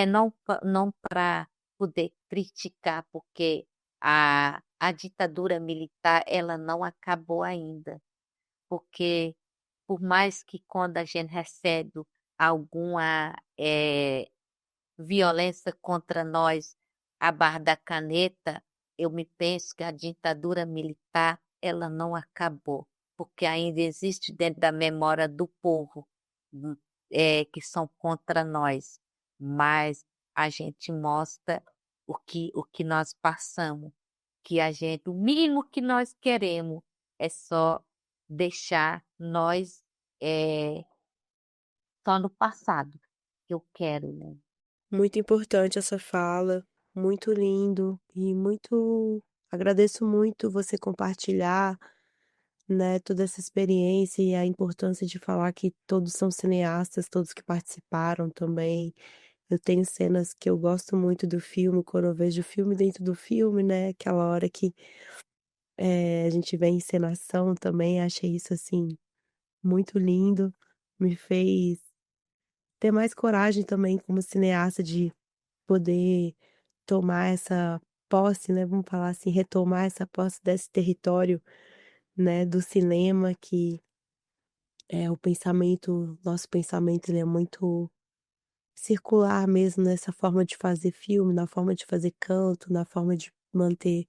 Não para poder criticar, porque a ditadura militar ela não acabou ainda, porque por mais que quando a gente recebe alguma violência contra nós, a barra da caneta, eu me penso que a ditadura militar ela não acabou, porque ainda existe dentro da memória do povo hum, que são contra nós, mas a gente mostra o que nós passamos, que a gente, o mínimo que nós queremos é só deixar nós só no passado, que eu quero, né? Muito importante essa fala, muito lindo e muito agradeço muito você compartilhar, né, toda essa experiência e a importância de falar que todos são cineastas, todos que participaram também. Eu tenho cenas que eu gosto muito do filme, quando eu vejo o filme dentro do filme, né, aquela hora que, a gente vê a encenação também, achei isso, assim, muito lindo, me fez ter mais coragem também como cineasta de poder tomar essa posse, né, vamos falar assim, retomar essa posse desse território, né, do cinema que, o pensamento nosso pensamento ele é muito circular mesmo nessa forma de fazer filme, na forma de fazer canto, na forma de manter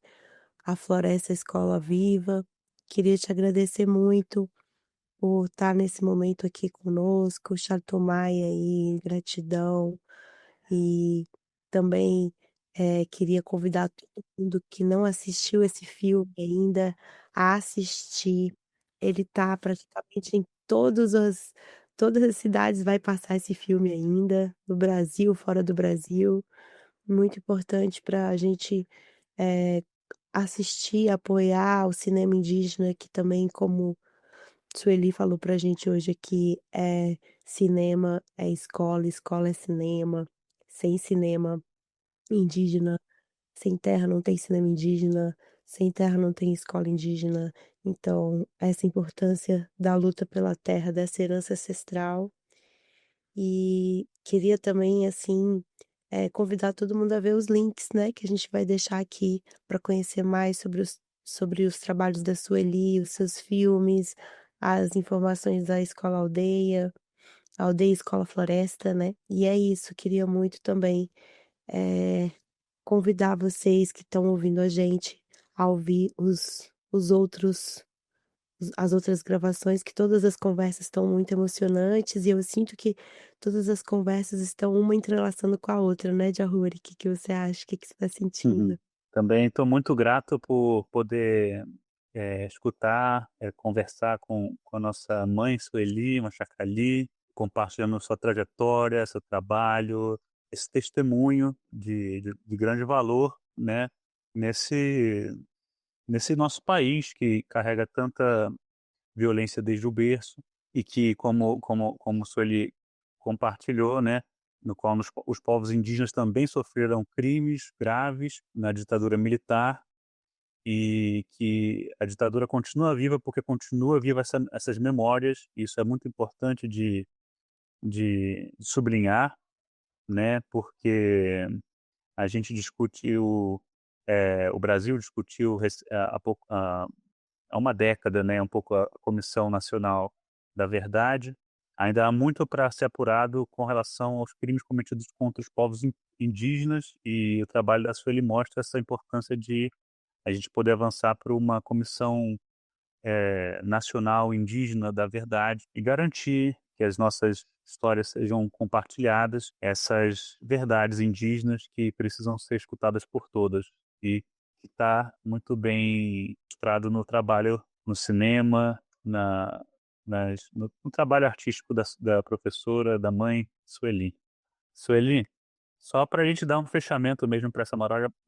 a Floresta Escola viva. Queria te agradecer muito por estar nesse momento aqui conosco, Chateau Maia aí, gratidão. E também, queria convidar todo mundo que não assistiu esse filme ainda a assistir. Ele tá praticamente em todas as cidades vai passar esse filme ainda, no Brasil, fora do Brasil. Muito importante para a gente, eh, assistir, apoiar o cinema indígena, que também, como Sueli falou pra gente hoje aqui, cinema é escola, escola é cinema. Sem cinema indígena, sem terra não tem cinema indígena, sem terra não tem escola indígena. Então, essa importância da luta pela terra, dessa herança ancestral. E queria também, assim, convidar todo mundo a ver os links, né, que a gente vai deixar aqui para conhecer mais sobre os trabalhos da Sueli, os seus filmes, as informações da Escola Aldeia, Aldeia Escola Floresta, né. E é isso, queria muito também, eh, convidar vocês que estão ouvindo a gente a ouvir os outros as outras gravações, que todas as conversas estão muito emocionantes e eu sinto que todas as conversas estão uma entrelaçando com a outra, né, Jahuri, que você acha? Que você está Uhum. sentindo? Também estou muito grato por poder escutar, conversar com a nossa mãe, Sueli Machacali, compartilhando sua trajetória, seu trabalho, esse testemunho de grande valor, né, nesse, nesse nosso país que carrega tanta violência desde o berço e que, como Sueli compartilhou, né, no qual os povos indígenas também sofreram crimes graves na ditadura militar e que a ditadura continua viva porque continua viva essas memórias. E isso é muito importante de sublinhar, né, porque a gente discutiu, o Brasil discutiu há pouco, há uma década, né, um pouco a Comissão Nacional da Verdade. Ainda há muito para ser apurado com relação aos crimes cometidos contra os povos indígenas e o trabalho da Sueli mostra essa importância de a gente poder avançar para uma comissão nacional indígena da verdade e garantir que as nossas histórias sejam compartilhadas, essas verdades indígenas que precisam ser escutadas por todas e que está muito bem ilustrado no trabalho no cinema, no trabalho artístico da professora, da mãe Sueli. Sueli, só para a gente dar um fechamento mesmo para essa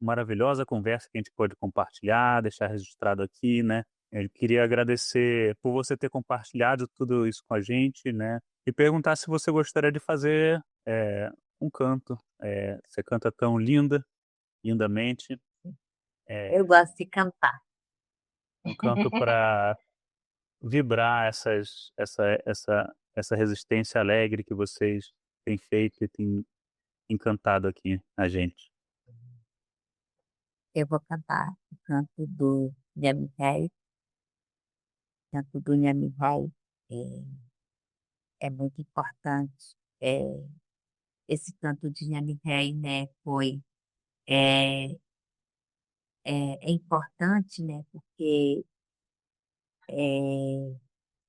maravilhosa conversa que a gente pode compartilhar, deixar registrado aqui, né? Eu queria agradecer por você ter compartilhado tudo isso com a gente, né? E perguntar se você gostaria de fazer um canto. Você canta tão lindamente. Eu É, gosto de cantar. um canto para vibrar essa resistência alegre que vocês têm feito e têm encantado aqui a gente. Eu vou cantar o canto do Nhami Rei. O canto do Nhami Rei é muito importante. Esse canto de Nhami Rei, né, é, é importante, né, porque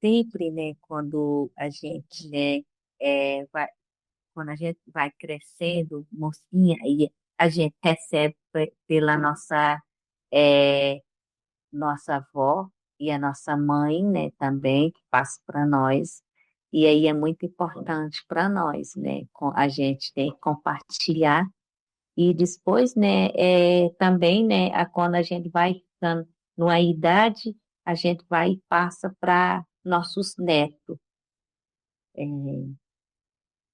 sempre, né, quando a gente, né, quando a gente vai crescendo, mocinha, e a gente recebe pela nossa avó e a nossa mãe, né, também, que passa para nós. E aí é muito importante para nós, né, a gente tem que compartilhar. E depois, né, também, né, quando a gente vai ficando numa idade, a gente vai e passa para nossos netos,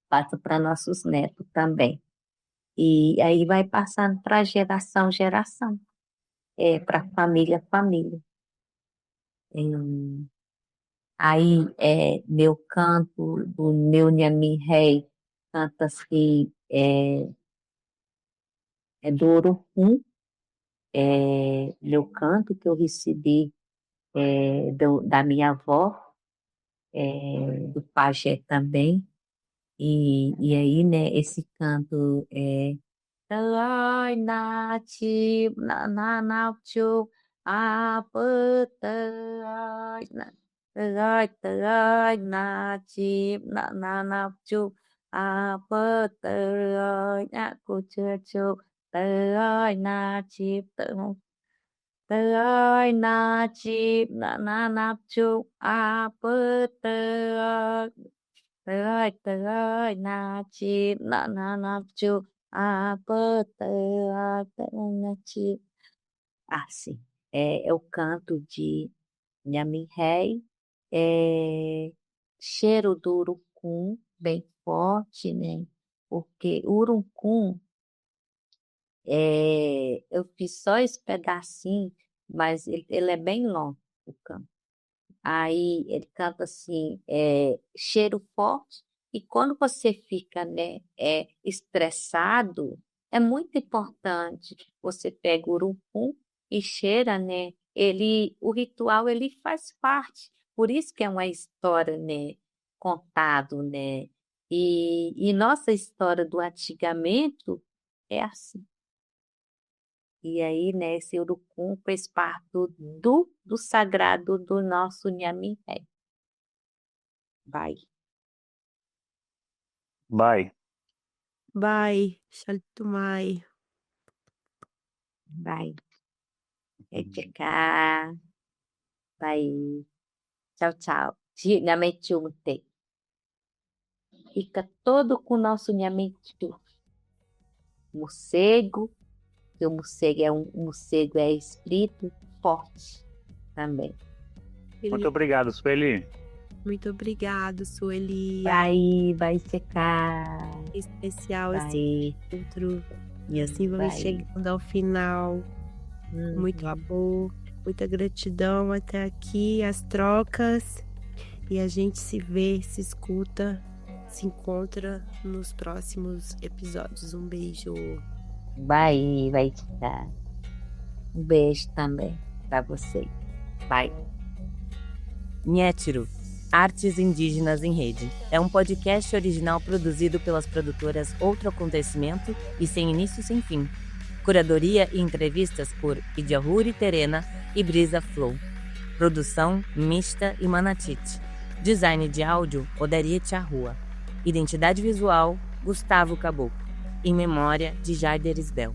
passa para nossos netos também. E aí vai passando para geração, para família. Em- Aí meu canto do meu Nhami Rei canta-se do Urupum, meu canto que eu recebi da minha avó, do pajé também. E aí, né, esse canto Tơi na chim na nao chu bơ tơi na chim na nao chu bơ na cô chưa chu na chim na chim na nao chu bơ na chim na nao chu assim, é o canto de Nhami Rei, cheiro do urucum, bem forte, né? Porque o urucum, eu fiz só esse pedacinho, mas ele é bem longo, o canto. Aí ele canta assim, cheiro forte, e quando você fica, né, estressado, é muito importante. Você pega o urucum e cheira, né? O ritual ele faz parte. Por isso que é uma história, né, contado, né? E nossa história do antigamente é assim. E aí, né, esse urucum fez parte do sagrado do nosso Nhami Rei. Vai. Bye. Bye, Shaltumai. Vai. Tchau. Vai. Tchau. Nhami Chumte. Fica todo com o nosso Nhami Chum. Morcego, que o morcego morcego é espírito forte também. Muito obrigado, Sueli. Muito obrigado, Sueli. Vai secar. Especial Vai. esse encontro. E assim vamos chegando ao final. Muito amor, muita gratidão até aqui, as trocas. E a gente se vê, se escuta, se encontra nos próximos episódios. Um beijo. Vai secar. Um beijo também para você. Vai. Nhétiro, Artes Indígenas em Rede. É um podcast original produzido pelas produtoras Outro Acontecimento e Sem Início Sem Fim. Curadoria e entrevistas por Idiahuri Terena e Brisa Flow. Produção Mista e Manatite. Design de áudio Odaria Charrua. Identidade visual Gustavo Caboclo. Em memória de Jaider Isbel.